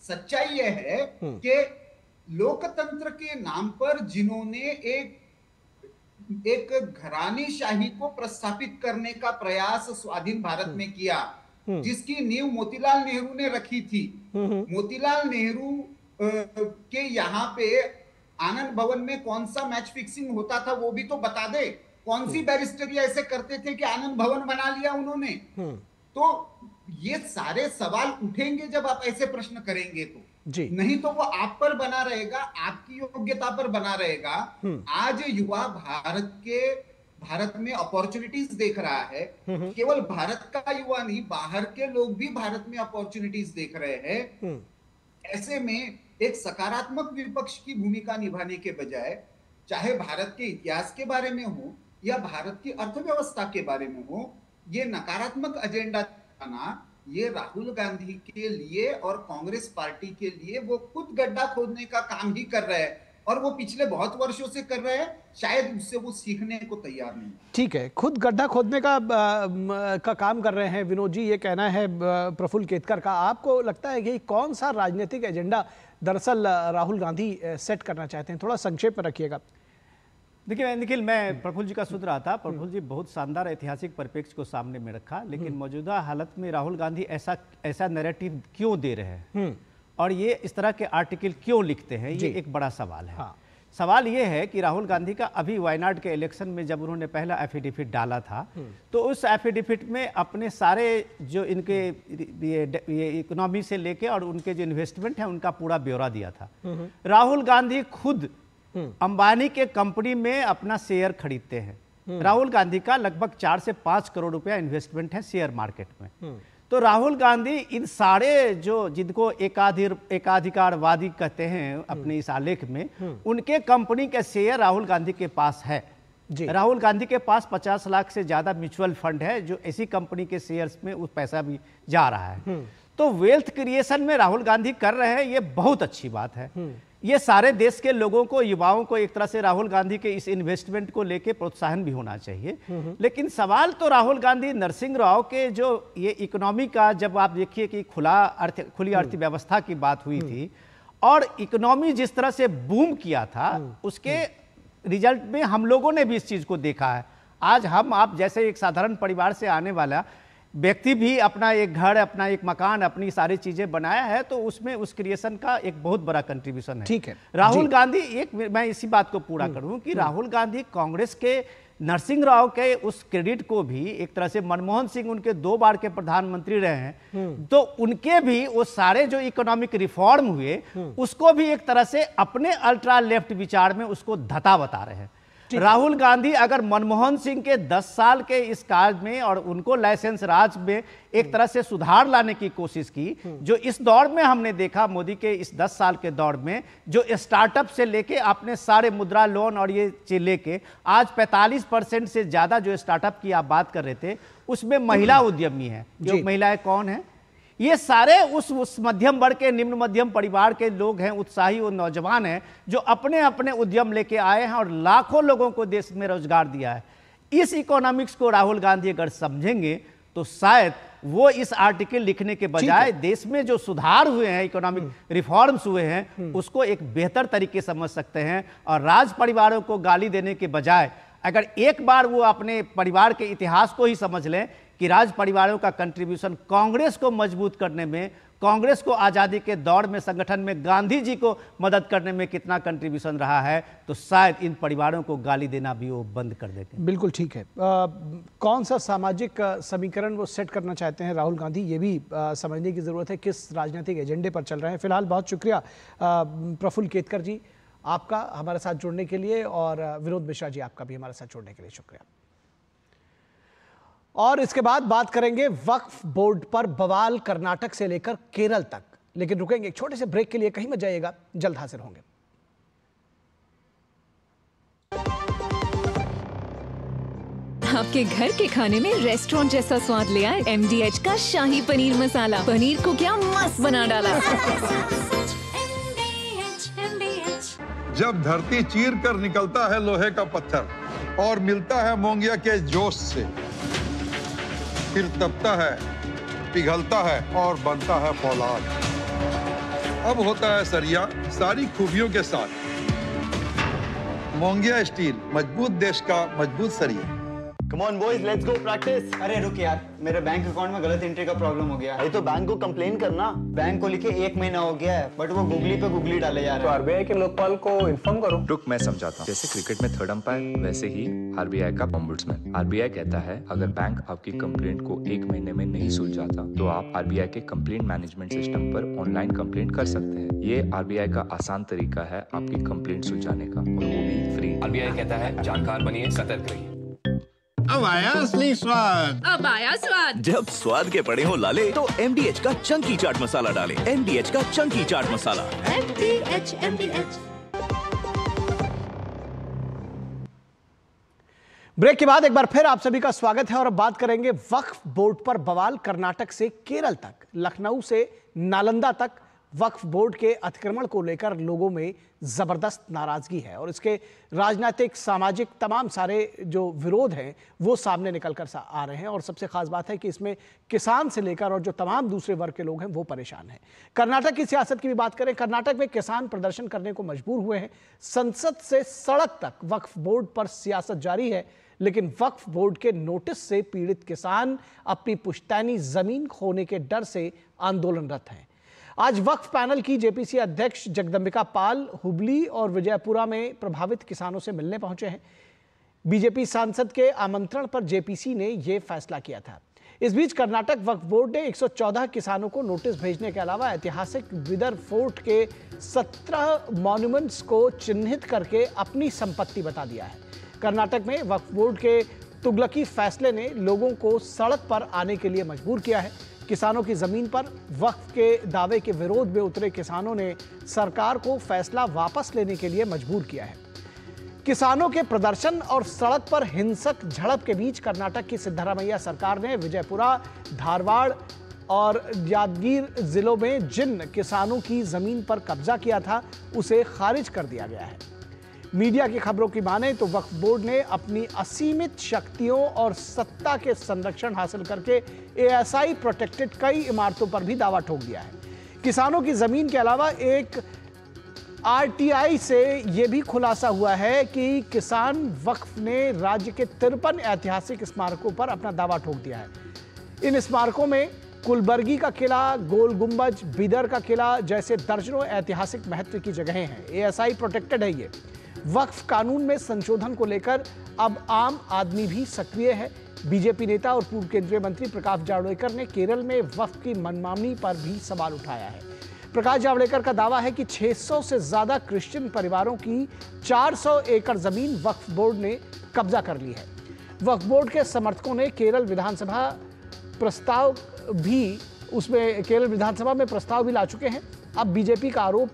सच्चाई यह है कि लोकतंत्र के नाम पर जिन्होंने एक घरानीशाही को प्रस्थापित करने का प्रयास स्वाधीन भारत में किया, जिसकी नींव मोतीलाल नेहरू ने रखी थी। मोतीलाल नेहरू के यहाँ पे आनंद भवन में कौन सा मैच फिक्सिंग होता था वो भी तो बता दे। कौन सी बैरिस्टरी ऐसे करते थे कि आनंद भवन बना लिया उन्होंने? तो ये सारे सवाल उठेंगे जब आप ऐसे प्रश्न करेंगे तो जी। नहीं तो वो आप पर बना रहेगा, आपकी योग्यता पर बना रहेगा। आज युवा भारत में अपॉर्चुनिटीज देख रहा है। केवल भारत का युवा नहीं, बाहर के लोग भी भारत में अपॉर्चुनिटीज देख रहे हैं। ऐसे में एक सकारात्मक विपक्ष की भूमिका निभाने के बजाय, चाहे भारत के इतिहास के बारे में हो या भारत की अर्थव्यवस्था के बारे में हो, ये नकारात्मक एजेंडा लाना, ये राहुल गांधी के लिए और कांग्रेस पार्टी के लिए वो खुद गड्ढा खोदने का काम ही कर रहे हैं और वो पिछले बहुत वर्षों से कर रहे हैं। शायद उससे वो सीखने को तैयार नहीं। ठीक है, खुद गड्ढा खोदने का काम कर रहे हैं विनोद जी, ये कहना है प्रफुल्ल केतकर का। आपको लगता है कि कौन सा राजनीतिक एजेंडा दरअसल राहुल गांधी सेट करना चाहते हैं? थोड़ा संक्षेप में रखिएगा। देखिए निखिल, मैं प्रफुल्ल जी का सुन रहा था। प्रफुल्ल जी बहुत शानदार ऐतिहासिक परिप्रेक्ष्य को सामने में रखा, लेकिन मौजूदा हालत में राहुल गांधी ऐसा नैरेटिव क्यों दे रहे हैं और ये इस तरह के आर्टिकल क्यों लिखते हैं, ये एक बड़ा सवाल है। हाँ। सवाल ये है कि राहुल गांधी का अभी वायनाड के इलेक्शन में जब उन्होंने पहला एफिडेविट डाला था तो उस एफिडेविट में अपने सारे जो इनके ये इकोनॉमी से लेके और उनके जो इन्वेस्टमेंट है उनका पूरा ब्यौरा दिया था। राहुल गांधी खुद अंबानी के कंपनी में अपना शेयर खरीदते हैं। राहुल गांधी का लगभग 4 से 5 करोड़ रुपया इन्वेस्टमेंट है शेयर मार्केट में। तो राहुल गांधी इन सारे जो जिनको एकाधिकारवादी कहते हैं अपने इस आलेख में, उनके कंपनी के शेयर राहुल गांधी के पास है। राहुल गांधी के पास 50 लाख से ज्यादा म्यूचुअल फंड है जो ऐसी कंपनी के शेयर्स में उस पैसा भी जा रहा है। तो वेल्थ क्रिएशन में राहुल गांधी कर रहे हैं, ये बहुत अच्छी बात है। ये सारे देश के लोगों को, युवाओं को एक तरह से राहुल गांधी के इस इन्वेस्टमेंट को लेके प्रोत्साहन भी होना चाहिए। लेकिन सवाल तो राहुल गांधी नरसिंह राव के जो ये इकोनॉमी का, जब आप देखिए कि खुली अर्थव्यवस्था की बात हुई थी और इकोनॉमी जिस तरह से बूम किया था, उसके रिजल्ट में हम लोगों ने भी इस चीज़ को देखा है। आज हम आप जैसे एक साधारण परिवार से आने वाला व्यक्ति भी अपना एक घर, अपना एक मकान, अपनी सारी चीजें बनाया है, तो उसमें उस क्रिएशन का एक बहुत बड़ा कंट्रीब्यूशन है। ठीक है, राहुल गांधी, एक मैं इसी बात को पूरा करूं कि राहुल गांधी कांग्रेस के नरसिंह राव के उस क्रेडिट को भी एक तरह से, मनमोहन सिंह उनके 2 बार के प्रधानमंत्री रहे हैं, तो उनके भी वो सारे जो इकोनॉमिक रिफॉर्म हुए उसको भी एक तरह से अपने अल्ट्रा लेफ्ट विचार में उसको धता बता रहे हैं। राहुल गांधी अगर मनमोहन सिंह के 10 साल के इस काल में और उनको लाइसेंस राज में एक तरह से सुधार लाने की कोशिश की, जो इस दौर में हमने देखा मोदी के इस 10 साल के दौर में, जो स्टार्टअप से लेके आपने सारे मुद्रा लोन और ये लेके आज 45% से ज्यादा जो स्टार्टअप की आप बात कर रहे थे उसमें महिला उद्यमी है। जो महिलाएं कौन है? ये सारे उस मध्यम वर्ग के, निम्न मध्यम परिवार के लोग हैं, उत्साही और नौजवान हैं जो अपने अपने उद्यम लेके आए हैं और लाखों लोगों को देश में रोजगार दिया है। इस इकोनॉमिक्स को राहुल गांधी अगर समझेंगे तो शायद वो इस आर्टिकल लिखने के बजाय देश में जो सुधार हुए हैं, इकोनॉमिक रिफॉर्म्स हुए हैं, उसको एक बेहतर तरीके से समझ सकते हैं। और राज परिवारों को गाली देने के बजाय अगर एक बार वो अपने परिवार के इतिहास को ही समझ लें कि राज परिवारों का कंट्रीब्यूशन कांग्रेस को मजबूत करने में, कांग्रेस को आज़ादी के दौर में संगठन में गांधी जी को मदद करने में कितना कंट्रीब्यूशन रहा है, तो शायद इन परिवारों को गाली देना भी वो बंद कर देते। बिल्कुल ठीक है। कौन सा सामाजिक समीकरण वो सेट करना चाहते हैं राहुल गांधी, ये भी समझने की ज़रूरत है, किस राजनीतिक एजेंडे पर चल रहे हैं। फिलहाल बहुत शुक्रिया प्रफुल्ल केतकर जी आपका हमारे साथ जुड़ने के लिए, और विनोद मिश्रा जी आपका भी हमारे साथ जुड़ने के लिए शुक्रिया। और इसके बाद बात करेंगे वक्फ बोर्ड पर बवाल कर्नाटक से लेकर केरल तक, लेकिन रुकेंगे एक छोटे से ब्रेक के लिए, कहीं मत जाइएगा, जल्द हाजिर होंगे। आपके घर के खाने में रेस्टोरेंट जैसा स्वाद ले आए MDH का शाही पनीर मसाला। पनीर को क्या मस्त बना डाला। जब धरती चीर कर निकलता है लोहे का पत्थर और मिलता है मोंगिया के जोश से, फिर तपता है, पिघलता है और बनता है फौलाद। अब होता है सरिया सारी खूबियों के साथ। मोंगिया स्टील, मजबूत देश का मजबूत सरिया। Come on boys, let's go practice। अरे रुक यार, मेरे बैंक अकाउंट में गलत एंट्री का प्रॉब्लम हो गया। अरे तो बैंक को कंप्लेन करना। बैंक को लिखे 1 महीना हो गया है, बट वो गूगली पे गूगली डाले जा रहे हैं। तो RBI के लोकपाल को इन्फॉर्म करो। रुक, मैं समझाता हूँ। जैसे क्रिकेट में 3rd अंपायर, वैसे ही RBI का ओम्बुड्समैन। RBI कहता है अगर बैंक आपकी कंप्लेंट को 1 महीने में नहीं सुलझाता तो आप RBI के कंप्लेंट मैनेजमेंट सिस्टम पर ऑनलाइन कंप्लेंट कर सकते हैं। ये RBI का आसान तरीका है आपकी कंप्लेंट सुलझाने का, और वो भी फ्री। RBI कहता है जानकार बनिए, सतर्क रहिए। अब आया असली स्वाद। अब आया स्वाद। जब स्वाद के पड़े हो लाले तो MDH का चंकी चाट मसाला डालें। MDH का चंकी चाट मसाला। MDH। ब्रेक के बाद एक बार फिर आप सभी का स्वागत है, और अब बात करेंगे वक्फ बोर्ड पर बवाल। कर्नाटक से केरल तक, लखनऊ से नालंदा तक वक्फ बोर्ड के अतिक्रमण को लेकर लोगों में जबरदस्त नाराजगी है, और इसके राजनीतिक, सामाजिक तमाम सारे जो विरोध हैं वो सामने निकल कर आ रहे हैं। और सबसे खास बात है कि इसमें किसान से लेकर और जो तमाम दूसरे वर्ग के लोग हैं वो परेशान हैं। कर्नाटक की सियासत की भी बात करें, कर्नाटक में किसान प्रदर्शन करने को मजबूर हुए हैं। संसद से सड़क तक वक्फ बोर्ड पर सियासत जारी है, लेकिन वक्फ बोर्ड के नोटिस से पीड़ित किसान अपनी पुश्तैनी जमीन खोने के डर से आंदोलनरत हैं। आज वक्फ पैनल की जेपीसी अध्यक्ष जगदंबिका पाल हुबली और विजयपुरा में प्रभावित किसानों से मिलने पहुंचे हैं। बीजेपी सांसद के आमंत्रण पर जेपीसी ने यह फैसला किया था। इस बीच कर्नाटक वक्फ बोर्ड ने 114 किसानों को नोटिस भेजने के अलावा ऐतिहासिक बिदर फोर्ट के 17 मॉन्यूमेंट्स को चिन्हित करके अपनी संपत्ति बता दिया है। कर्नाटक में वक्फ बोर्ड के तुगलकी फैसले ने लोगों को सड़क पर आने के लिए मजबूर किया है। किसानों की जमीन पर वक्फ के दावे के विरोध में उतरे किसानों ने सरकार को फैसला वापस लेने के लिए मजबूर किया है। किसानों के प्रदर्शन और सड़क पर हिंसक झड़प के बीच कर्नाटक की सिद्धरामैया सरकार ने विजयपुरा, धारवाड़ और यादगीर जिलों में जिन किसानों की जमीन पर कब्जा किया था उसे खारिज कर दिया गया है। मीडिया की खबरों की माने तो वक्फ बोर्ड ने अपनी असीमित शक्तियों और सत्ता के संरक्षण हासिल करके ASI प्रोटेक्टेड कई इमारतों पर भी दावा ठोक दिया है। किसानों की जमीन के अलावा एक आरटीआई से यह भी खुलासा हुआ है कि किसान वक्फ ने राज्य के 53 ऐतिहासिक स्मारकों पर अपना दावा ठोक दिया है। इन स्मारकों में कुलबर्गी का किला, गोल गुंबज, बिदर का किला जैसे दर्जनों ऐतिहासिक महत्व की जगहें हैं। एएसआई प्रोटेक्टेड है। ये वक्फ कानून में संशोधन को लेकर अब आम आदमी भी सक्रिय है। बीजेपी नेता और पूर्व केंद्रीय मंत्री प्रकाश जावड़ेकर ने केरल में वक्फ की मनमानी पर भी सवाल उठाया है। प्रकाश जावड़ेकर का दावा है कि 600 से ज्यादा क्रिश्चियन परिवारों की 400 एकड़ जमीन वक्फ बोर्ड ने कब्जा कर ली है। वक्फ बोर्ड के समर्थकों ने केरल विधानसभा में प्रस्ताव भी ला चुके हैं। अब बीजेपी का आरोप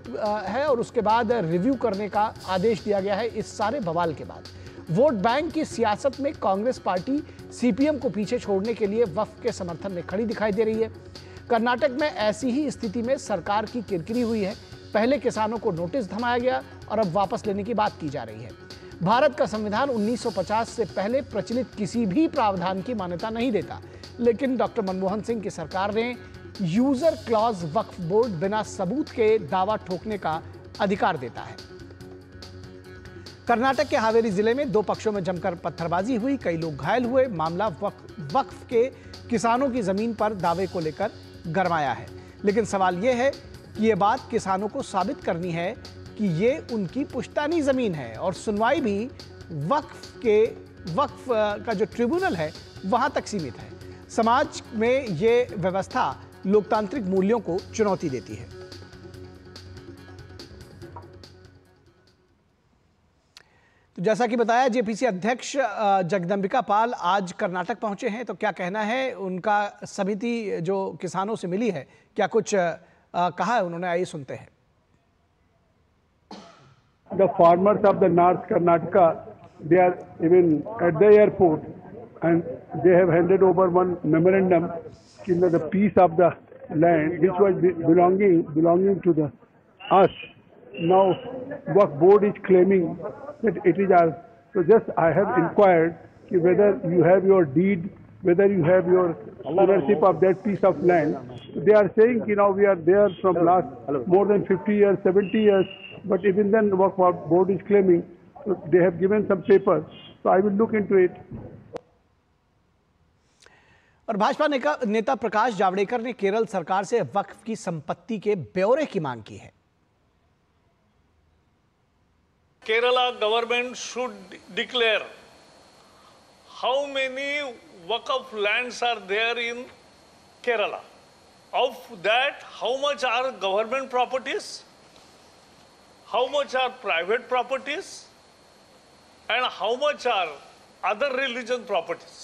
है और उसके बाद रिव्यू करने का आदेश दिया गया है। इस सारे बवाल के बाद वोट बैंक की सियासत में कांग्रेस पार्टी सीपीएम को पीछे छोड़ने के लिए वक्फ के समर्थन में खड़ी दिखाई दे रही है। कर्नाटक में ऐसी ही स्थिति में सरकार की किरकिरी हुई है। पहले किसानों को नोटिस थमाया गया और अब वापस लेने की बात की जा रही है। भारत का संविधान 1950 से पहले प्रचलित किसी भी प्रावधान की मान्यता नहीं देता, लेकिन डॉक्टर मनमोहन सिंह की सरकार ने यूजर क्लॉज वक्फ बोर्ड बिना सबूत के दावा ठोकने का अधिकार देता है। कर्नाटक के हावेरी जिले में 2 पक्षों में जमकर पत्थरबाजी हुई, कई लोग घायल हुए। मामला वक्फ के किसानों की जमीन पर दावे को लेकर गरमाया है, लेकिन सवाल यह है कि यह बात किसानों को साबित करनी है कि ये उनकी पुश्तैनी जमीन है और सुनवाई भी वक्फ का जो ट्रिब्यूनल है वहां तक सीमित है। समाज में ये व्यवस्था लोकतांत्रिक मूल्यों को चुनौती देती है। तो जैसा कि बताया, जेपीसी अध्यक्ष जगदंबिका पाल आज कर्नाटक पहुंचे हैं। तो क्या कहना है उनका, समिति जो किसानों से मिली है क्या कुछ कहा है उन्होंने, आइए सुनते हैं। The farmers of the North Karnataka, they are even at the airport, and they have handed over one memorandum, the piece of the land which was belonging to us. Now, Waqf board is claiming that it is ours. So just I have inquired whether you have your deed, whether you have your ownership of that piece of land. They are saying, we are there from last more than 50 years, 70 years. But even then, Waqf board is claiming, so they have given some papers. So I will look into it. और भाजपा नेता प्रकाश जावड़ेकर ने केरल सरकार से वक्फ की संपत्ति के ब्यौरे की मांग की है। Kerala government should declare how many Waqf lands are there in Kerala. Of that, how much are government properties? How much are private properties, and how much are other religion properties,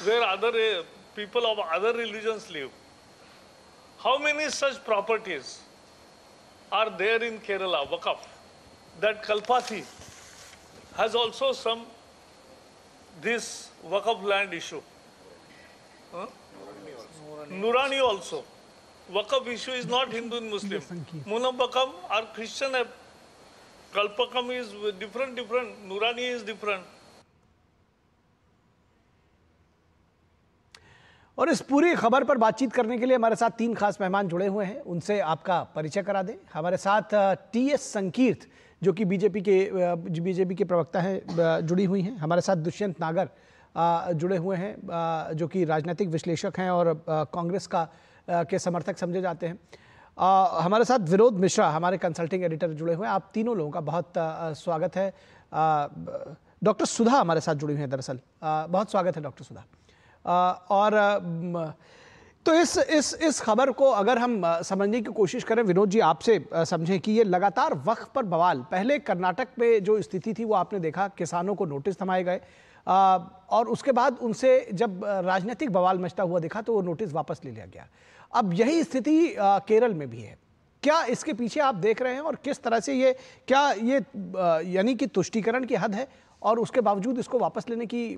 where other people of other religions live? How many such properties are there in Kerala, Waqf? That Kalpathy has also this Waqf land issue. Nurani also. Waqf issue is not Hindu and Muslim. Munambakam are Christian. Kalpakam is different. Nurani is different. और इस पूरी खबर पर बातचीत करने के लिए हमारे साथ 3 खास मेहमान जुड़े हुए हैं। उनसे आपका परिचय करा दें। हमारे साथ टीएस संकीर्त, जो कि बीजेपी के प्रवक्ता हैं, जुड़ी हुई हैं। हमारे साथ दुष्यंत नागर जुड़े हुए हैं, जो कि राजनीतिक विश्लेषक हैं और कांग्रेस के समर्थक समझे जाते हैं। हमारे साथ विनोद मिश्रा, हमारे कंसल्टिंग एडिटर, जुड़े हुए हैं। आप तीनों लोगों का बहुत स्वागत है। डॉक्टर सुधा हमारे साथ जुड़ी हुई हैं। दरअसल बहुत स्वागत है डॉक्टर सुधा। और तो इस खबर को अगर हम समझने की कोशिश करें, विनोद जी आपसे समझें कि ये लगातार वक्फ पर बवाल, पहले कर्नाटक में जो स्थिति थी वो आपने देखा, किसानों को नोटिस थमाए गए और उसके बाद उनसे जब राजनीतिक बवाल मचता हुआ दिखा तो वो नोटिस वापस ले लिया गया। अब यही स्थिति केरल में भी है। क्या इसके पीछे आप देख रहे हैं और किस तरह से ये यानी कि तुष्टीकरण की हद है और उसके बावजूद इसको वापस लेने की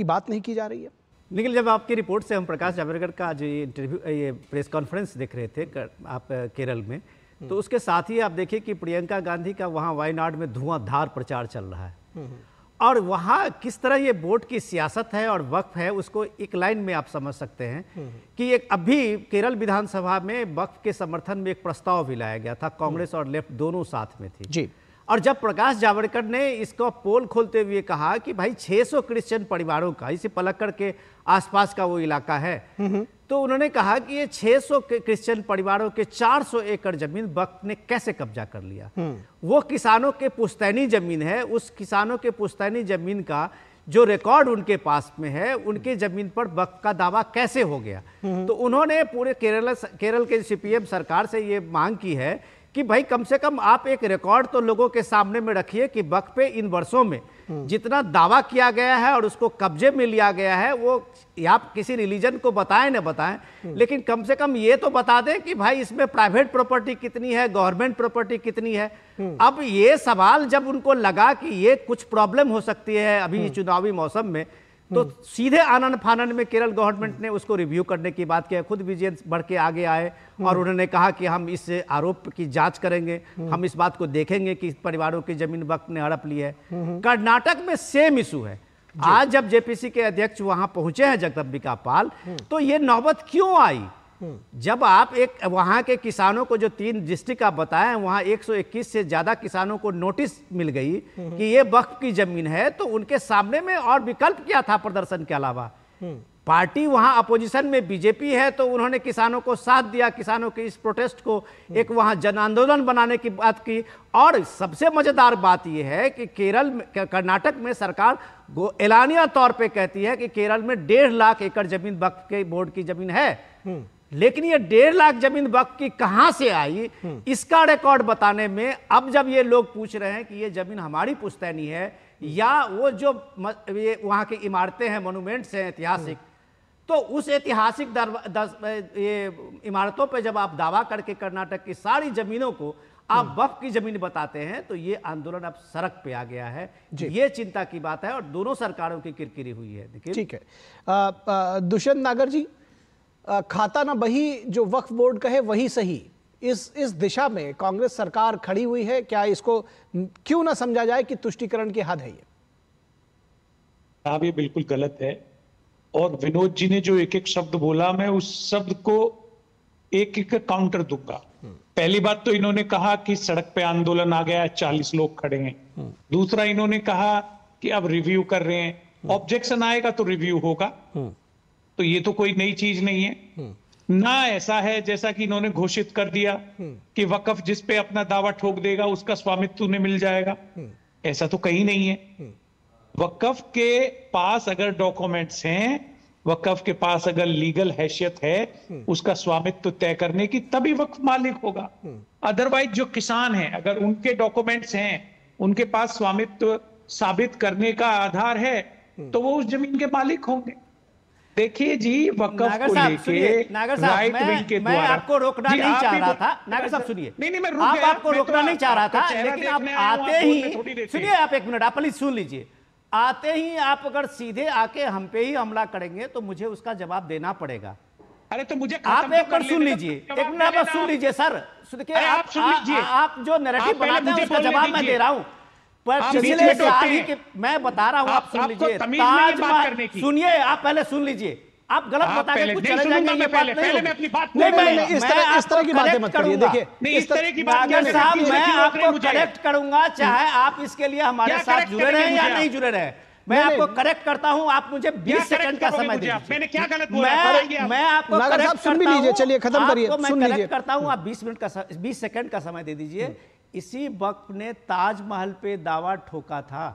बात नहीं की जा रही है? निखिल, जब आपकी रिपोर्ट से हम प्रकाश जावड़ेकर का जो ये प्रेस कॉन्फ्रेंस देख रहे थे आप केरल में, तो उसके साथ ही आप देखिए कि प्रियंका गांधी का वहाँ वायनाड में धुआंधार प्रचार चल रहा है और वहाँ किस तरह ये बोर्ड की सियासत है और वक्फ है, उसको एक लाइन में आप समझ सकते हैं कि एक अभी केरल विधानसभा में वक्फ के समर्थन में एक प्रस्ताव भी लाया गया था, कांग्रेस और लेफ्ट दोनों साथ में थी जी। और जब प्रकाश जावड़ेकर ने इसको पोल खोलते हुए कहा कि भाई 600 क्रिश्चियन परिवारों का, इसे पलक्कड़ के आसपास का वो इलाका है, तो उन्होंने कहा कि ये 600 क्रिश्चियन परिवारों के 400 एकड़ जमीन वक्फ ने कैसे कब्जा कर लिया। वो किसानों के पुश्तैनी जमीन है, उस किसानों के पुश्तैनी जमीन का जो रिकॉर्ड उनके पास में है, उनके जमीन पर वक्फ का दावा कैसे हो गया। तो उन्होंने पूरे केरल के सीपीएम सरकार से ये मांग की है कि भाई कम से कम आप एक रिकॉर्ड तो लोगों के सामने में रखिए कि वक्फ पे इन वर्षों में जितना दावा किया गया है और उसको कब्जे में लिया गया है, वो आप किसी रिलीजन को बताएं न बताएं, लेकिन कम से कम ये तो बता दें कि भाई इसमें प्राइवेट प्रॉपर्टी कितनी है, गवर्नमेंट प्रॉपर्टी कितनी है। अब ये सवाल जब उनको लगा कि ये कुछ प्रॉब्लम हो सकती है अभी चुनावी मौसम में, तो सीधे आनन फानन में केरल गवर्नमेंट ने उसको रिव्यू करने की बात किया। खुद विजिलेंस बढ़ के आगे आए और उन्होंने कहा कि हम इस आरोप की जांच करेंगे, हम इस बात को देखेंगे कि परिवारों की जमीन वक्फ ने हड़प ली है। कर्नाटक में सेम इशू है। आज जब जेपीसी के अध्यक्ष वहां पहुंचे हैं जगदम्बिका पाल, तो ये नौबत क्यों आई? जब आप एक वहां के किसानों को, जो 3 डिस्ट्रिक्ट आप बताएं, वहां 121 से ज्यादा किसानों को नोटिस मिल गई कि ये वक्फ की जमीन है, तो उनके सामने में और विकल्प क्या था प्रदर्शन के अलावा? पार्टी वहां अपोजिशन में बीजेपी है, तो उन्होंने किसानों को साथ दिया, किसानों के इस प्रोटेस्ट को एक वहां जन आंदोलन बनाने की बात की। और सबसे मजेदार बात यह है कि कर्नाटक में सरकार एलानिया तौर पे कहती है कि केरल में 1.5 लाख एकड़ जमीन वक्फ के बोर्ड की जमीन है, लेकिन ये 1.5 लाख जमीन वक्फ की कहां से आई, इसका रिकॉर्ड बताने में अब जब ये लोग पूछ रहे हैं कि ये जमीन हमारी पुश्तैनी है या वो जो ये वहां की इमारतें हैं, मोन्यूमेंट्स हैं ऐतिहासिक, तो उस ऐतिहासिक ये इमारतों पे जब आप दावा करके कर्नाटक की सारी जमीनों को आप वक्फ की जमीन बताते हैं, तो ये आंदोलन अब सड़क पे आ गया है। ये चिंता की बात है और दोनों सरकारों की किरकिरी हुई है। ठीक है दुष्यंत नागर जी, खाता ना बही जो वक्फ बोर्ड कहे वही सही, इस दिशा में कांग्रेस सरकार खड़ी हुई है क्या? इसको क्यों ना समझा जाए कि तुष्टीकरण की हद है ये? साहब ये बिल्कुल गलत है, और विनोद जी ने जो एक एक शब्द बोला, मैं उस शब्द को एक एक काउंटर दूंगा। पहली बात तो इन्होंने कहा कि सड़क पे आंदोलन आ गया है, 40 लोग खड़े हैं। दूसरा इन्होंने कहा कि अब रिव्यू कर रहे हैं, ऑब्जेक्शन आएगा तो रिव्यू होगा, तो ये तो कोई नई चीज नहीं है ना। ऐसा है जैसा कि इन्होंने घोषित कर दिया कि वक्फ जिस पे अपना दावा ठोक देगा उसका स्वामित्व उन्हें मिल जाएगा, ऐसा तो कहीं नहीं है। वक्फ के पास अगर डॉक्यूमेंट्स हैं, वक्फ के पास अगर लीगल हैसियत है उसका स्वामित्व तय करने की, तभी वक्फ मालिक होगा। अदरवाइज जो किसान हैं, अगर उनके डॉक्यूमेंट्स हैं, उनके पास स्वामित्व साबित करने का आधार है, तो वो उस जमीन के मालिक होंगे। देखिए जी, वक्फ को लेके राइट विंग के द्वारा, मैं आपको रोकना नहीं चाह रहा था। नागर साहब सुनिए, नहीं मैं आपको रोकना नहीं चाह रहा था, लेकिन आप आते ही सुनिए, आप एक मिनट, आप प्लीज सुन लीजिए। आते ही आप अगर सीधे आके हम पे ही हमला करेंगे तो मुझे उसका जवाब देना पड़ेगा। अरे तो मुझे आप एक बार सुन लीजिए, एक मिनट आप सुन लीजिए सर, देखिए आप जो नैरेटिव बनाते हैं उसका जवाब मैं दे रहा हूं, पर पिछले साल ही मैं बता रहा हूं, आप सुन लीजिए। ताजमहल सुनिए, आप पहले सुन लीजिए, आप गलत बता के कुछ चले जाएंगे, ये बात नहीं। मैं इस तरह की बातें मत करिए। देखिए इस तरह की बात साहब, मैं आपको करेक्ट करूंगा, चाहे आप इसके लिए हमारे साथ जुड़े रहे या नहीं जुड़े रहे, मैं आपको करेक्ट करता हूं। आप मुझे 20 सेकंड का समय दीजिए। मैंने क्या गलत बोला? मैं आपको करेक्ट सुन भी लीजिए, चलिए खत्म करिए, सुन लीजिए करता हूं। आप 20 सेकंड का समय दे दीजिए। इसी वक्त ने ताजमहल पे दावा ठोका था,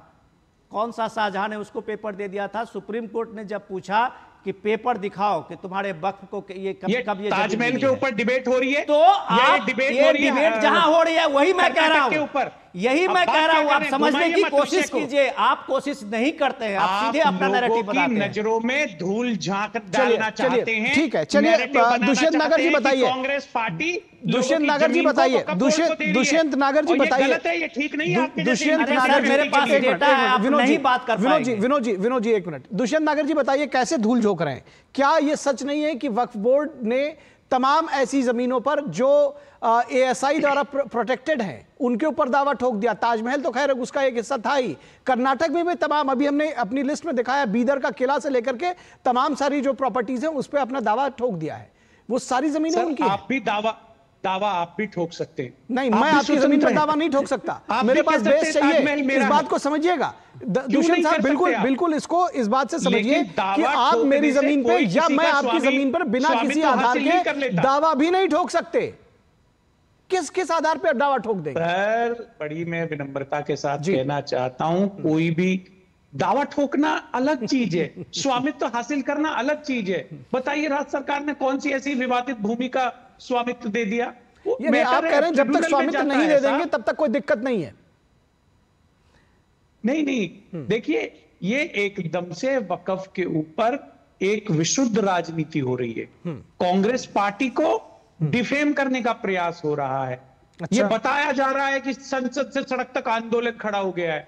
कौन सा शाहजहां ने उसको पेपर दे दिया था? सुप्रीम कोर्ट ने जब पूछा कि पेपर दिखाओ कि तुम्हारे वक्फ को ये कब ये ताजमहल के ऊपर डिबेट हो रही है, तो आप ये डिबेट जहां हो रही है वही मैं कह रहा हूं, यही मैं कह रहा हूं। आप समझने की कोशिश कीजिए, आप कोशिश नहीं करते हैं, आप सीधे अपना नैरेटिव बनाते हैं, नजरों में धूल झांक डालना चाहते हैं। ठीक है, चलिए दुष्यंत नागर जी बताइए, कांग्रेस पार्टी, दुष्यंत नागर जी बताइए, दुष्यंत नागर जी बताइए, ये ठीक नहीं है। दुष्यंत नागर, मेरे पास डेटा है, आप नहीं बात कर पाएंगे। विनोद जी एक मिनट, दुष्यंत नागर जी बताइए कैसे धूल झोंक रहे हैं? क्या ये सच नहीं है कि वक्फ बोर्ड ने तमाम ऐसी जमीनों पर जो ASI द्वारा प्रोटेक्टेड हैं उनके ऊपर दावा ठोक दिया। ताजमहल तो खैर उसका एक हिस्सा था ही। कर्नाटक में भी तमाम, अभी हमने अपनी लिस्ट में दिखाया, बीदर का किला से लेकर के तमाम सारी जो प्रॉपर्टीज हैं उस पर अपना दावा ठोक दिया है। वो सारी जमीनें उनकी हैं। आप भी दावा आप भी ठोक सकते हैं। नहीं, मैं आपकी जमीन पर दावा नहीं ठोक सकता। मेरे पास बेस चाहिए। इस बात को समझिएगा दुष्यंत साहब, बिल्कुल इसको इस बात से समझिए कि आप मेरी जमीन पे या मैं आपकी जमीन पर बिना किसी आधार के दावा भी नहीं ठोक सकते। किस आधार पे दावा ठोक देंगे? सर, बड़ी मैं विनम्रता के साथ कहना चाहता हूं, कोई भी दावा ठोकना अलग चीज है, स्वामित्व हासिल करना अलग चीज है। बताइए राज्य सरकार ने कौन सी ऐसी विवादित भूमि का स्वामित्व दे दिया? ये आप कह रहे हैं जब तक स्वामित्व नहीं दे देंगे तब तक कोई दिक्कत नहीं है। नहीं, देखिए ये एकदम से वक्फ के ऊपर एक विशुद्ध राजनीति हो रही है। कांग्रेस पार्टी को डिफेम करने का प्रयास हो रहा है। ये बताया जा रहा है कि संसद से सड़क तक आंदोलन खड़ा हो गया है।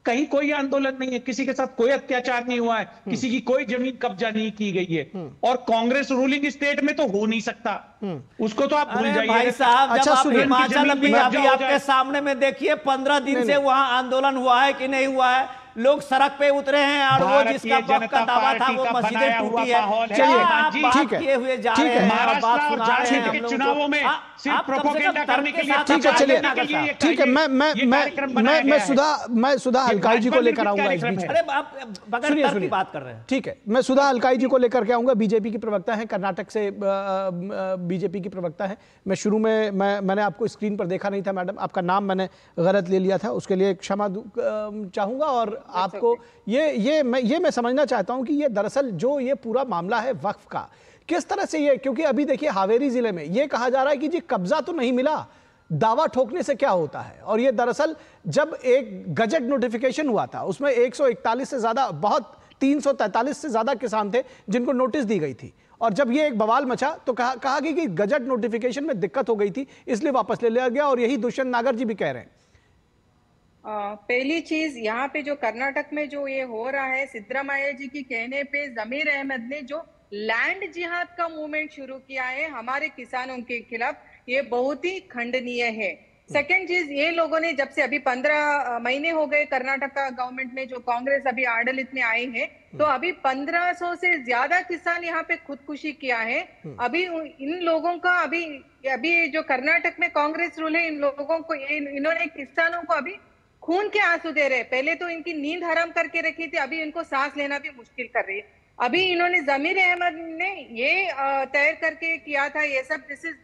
कहीं कोई आंदोलन नहीं है, किसी के साथ कोई अत्याचार नहीं हुआ है, किसी की कोई जमीन कब्जा नहीं की गई है। और कांग्रेस रूलिंग स्टेट में तो हो नहीं सकता, उसको तो आप भूल जाइए। भाई साहब, जब आप हिमाचल अभी आपके सामने में देखिए 15 दिन से वहां आंदोलन हुआ है कि नहीं हुआ है? लोग सड़क पे उतरे हैं और वो जिसका वक्त का दावा था वो मस्जिदें टूटी है। चलिए ठीक है, किए हुए जा रहे हैं, बात सुना रहे हैं चुनावों में सिर्फ प्रोपेगेंडा करने के लिए। ठीक है, चलिए ठीक है, मैं सुधा हल्काई जी को लेकर आऊंगा इस बीच। अरे आप बगैर तर्क की बात कर रहे हैं। ठीक है, मैं सुधा हल्काई जी को लेकर के आऊंगा। बीजेपी की प्रवक्ता है, कर्नाटक से बीजेपी की प्रवक्ता है। मैं शुरू में मैंने आपको स्क्रीन पर देखा नहीं था मैडम, आपका नाम मैंने गलत ले लिया था, उसके लिए क्षमा चाहूंगा। और आपको ये मैं समझना चाहता हूं कि ये दरअसल जो ये पूरा मामला है वक्फ का, किस तरह से ये, क्योंकि अभी देखिए हावेरी जिले में ये कहा जा रहा है कि जी कब्जा तो नहीं मिला, दावा ठोकने से क्या होता है। और ये दरअसल जब एक गजट नोटिफिकेशन हुआ था उसमें 141 से ज्यादा, बहुत 343 से ज्यादा किसान थे जिनको नोटिस दी गई थी। और जब ये एक बवाल मचा तो कहा गया कि गजट नोटिफिकेशन में दिक्कत हो गई थी इसलिए वापस ले लिया गया। और यही दुष्यंत नागर जी भी कह रहे हैं। पहली चीज यहाँ पे जो कर्नाटक में जो ये हो रहा है, सिद्धरामैया जी की कहने पे जमीर अहमद ने जो लैंड जिहाद का मूवमेंट शुरू किया है हमारे किसानों के खिलाफ, ये बहुत ही खंडनीय है। सेकंड चीज, ये लोगों ने जब से अभी 15 महीने हो गए कर्नाटक का गवर्नमेंट में जो कांग्रेस अभी आडलित में आए हैं, तो अभी 1500 से ज्यादा किसान यहाँ पे खुदकुशी किया है। अभी इन लोगों का अभी जो कर्नाटक में कांग्रेस रूल है, इन लोगों को इन्होंने किसानों को अभी खून के आंसू दे रहे। पहले तो इनकी नींद हराम करके रखी थी, अभी इनको सांस लेना भी मुश्किल कर रही है। अभी इन्होंने जमीर अहमद ने ये तय करके किया था, ये सब दिस इज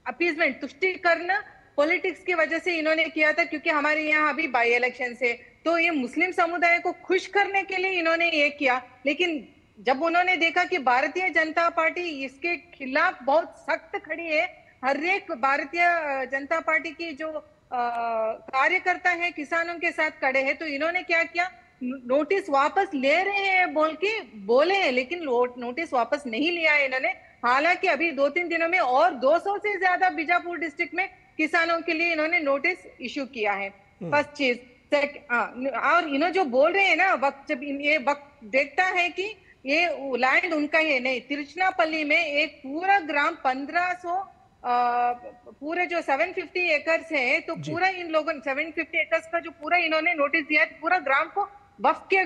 अपीजमेंट, तुष्टिकरण पॉलिटिक्स की वजह से इन्होंने किया था, क्योंकि हमारे यहाँ अभी बाई इलेक्शन है, तो ये मुस्लिम समुदाय को खुश करने के लिए इन्होंने ये किया। लेकिन जब उन्होंने देखा कि भारतीय जनता पार्टी इसके खिलाफ बहुत सख्त खड़ी है, हर एक भारतीय जनता पार्टी की जो कार्यकर्ता है किसानों के साथ खड़े हैं, तो इन्होंने क्या किया, नोटिस वापस ले रहे हैं बोल के बोले हैं, लेकिन नोटिस वापस नहीं लिया है इन्होंने। हालांकि अभी 2-3 दिनों में और 200 से ज्यादा बीजापुर डिस्ट्रिक्ट में किसानों के लिए इन्होंने नोटिस इश्यू किया है। फर्स्ट चीज। और इन्होंने जो बोल रहे हैं ना, वक्त जब ये वक्त देखता है कि ये लैंड उनका है नहीं, तिरुचनापल्ली में एक पूरा ग्राम 1500 पूरे जो 750 एकर्स है, तो पूरा इन लोगों 750 एकर्स का जो पूरा इन्होंने नोटिस दिया है, पूरा ग्राम को वक्फ के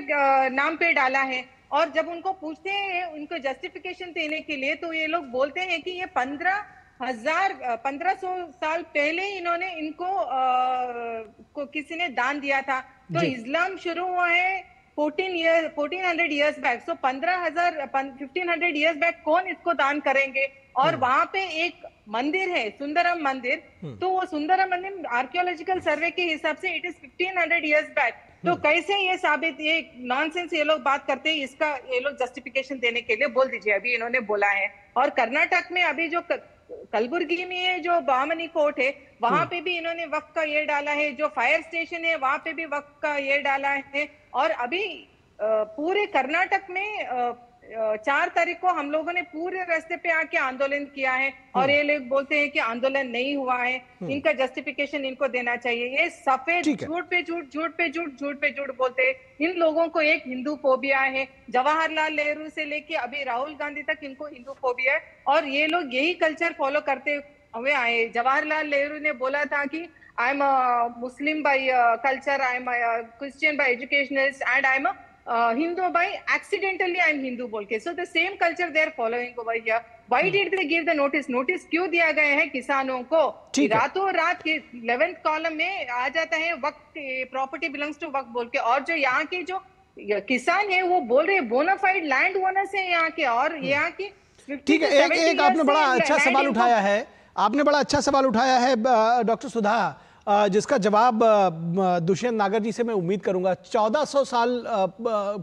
नाम पे डाला है। और जब उनको पूछते हैं उनको जस्टिफिकेशन देने के लिए, तो ये लोग बोलते हैं कि ये 1500 साल पहले इन्होंने इनको को किसी ने दान दिया था। तो इस्लाम शुरू हुआ है 1400 ईयर्स बैक। सो 1500 ईयर्स बैक कौन इसको दान करेंगे? और वहां पे एक मंदिर है, सुंदरम मंदिर, तो वो सुंदरम मंदिर आर्कियोलॉजिकल सर्वे के हिसाब से इट इज 1500 ईयर्स बैक। तो कैसे ये साबित, ये नॉनसेंस ये लोग बात करते हैं, इसका ये लोग जस्टिफिकेशन देने के लिए बोल दीजिए, अभी इन्होंने बोला है। और कर्नाटक में अभी जो कलबुर्गी में जो बामनी फोर्ट है, वहां पे भी इन्होंने वक्त का ये डाला है, जो फायर स्टेशन है वहां पे भी वक्त का ये डाला है। और अभी पूरे कर्नाटक में 4 तारीख को हम लोगों ने पूरे रास्ते पे आके आंदोलन किया है और ये लोग बोलते हैं कि आंदोलन नहीं हुआ है, इनका जस्टिफिकेशन इनको देना चाहिए। ये सफेद झूठ पे झूठ, झूठ पे झूठ, झूठ पे झूठ बोलते हैं। इन लोगों को एक हिंदू फोबिया है, जवाहरलाल नेहरू से लेके अभी राहुल गांधी तक इनको हिंदू फोबिया है और ये लोग यही कल्चर फॉलो करते हुए आए। जवाहरलाल नेहरू ने बोला था कि I am Muslim by culture, I am Christian by educationist and I am Hindu by accidentally I'm Hindu बोल के। So the same culture they are following over here. Why did they give the notice? Notice क्यों दिया गया है किसानों को? रातों रात के 11th कॉलम में आ जाता है वक्त, प्रॉपर्टी बिलोंग्स टू वक्त बोल के, और जो यहाँ के जो किसान है वो बोल रहे हैं बोनाफाइड लैंड ओनर्स है यहाँ के, और यहाँ की ठीक है। एक आपने बड़ा अच्छा सवाल उठाया है, आपने बड़ा अच्छा सवाल उठाया है डॉक्टर सुधा, जिसका जवाब दुष्यंत नागर जी से मैं उम्मीद करूंगा। 1400 साल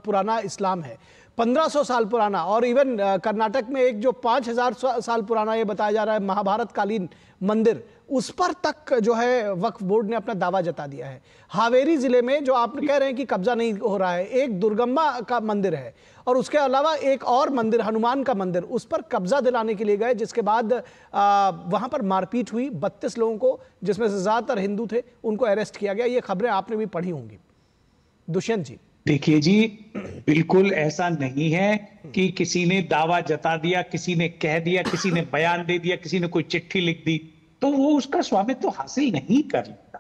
पुराना इस्लाम है, 1500 साल पुराना, और इवन कर्नाटक में एक जो 5000 साल पुराना ये बताया जा रहा है महाभारत कालीन मंदिर, उस पर तक जो है वक्फ बोर्ड ने अपना दावा जता दिया है। हावेरी जिले में जो आप कह रहे हैं कि कब्जा नहीं हो रहा है, एक दुर्गम्मा का मंदिर है और उसके अलावा एक और मंदिर हनुमान का मंदिर, उस पर कब्जा दिलाने के लिए गए, जिसके बाद वहां पर मारपीट हुई, 32 लोगों को जिसमें से ज्यादातर हिंदू थे उनको अरेस्ट किया गया। ये खबरें आपने भी पढ़ी होंगी दुष्यंत जी। देखिए जी, बिल्कुल ऐसा नहीं है कि किसी ने दावा जता दिया, किसी ने कह दिया, किसी ने बयान दे दिया, किसी ने कोई चिट्ठी लिख दी तो वो उसका स्वामित्व तो हासिल नहीं कर लेता।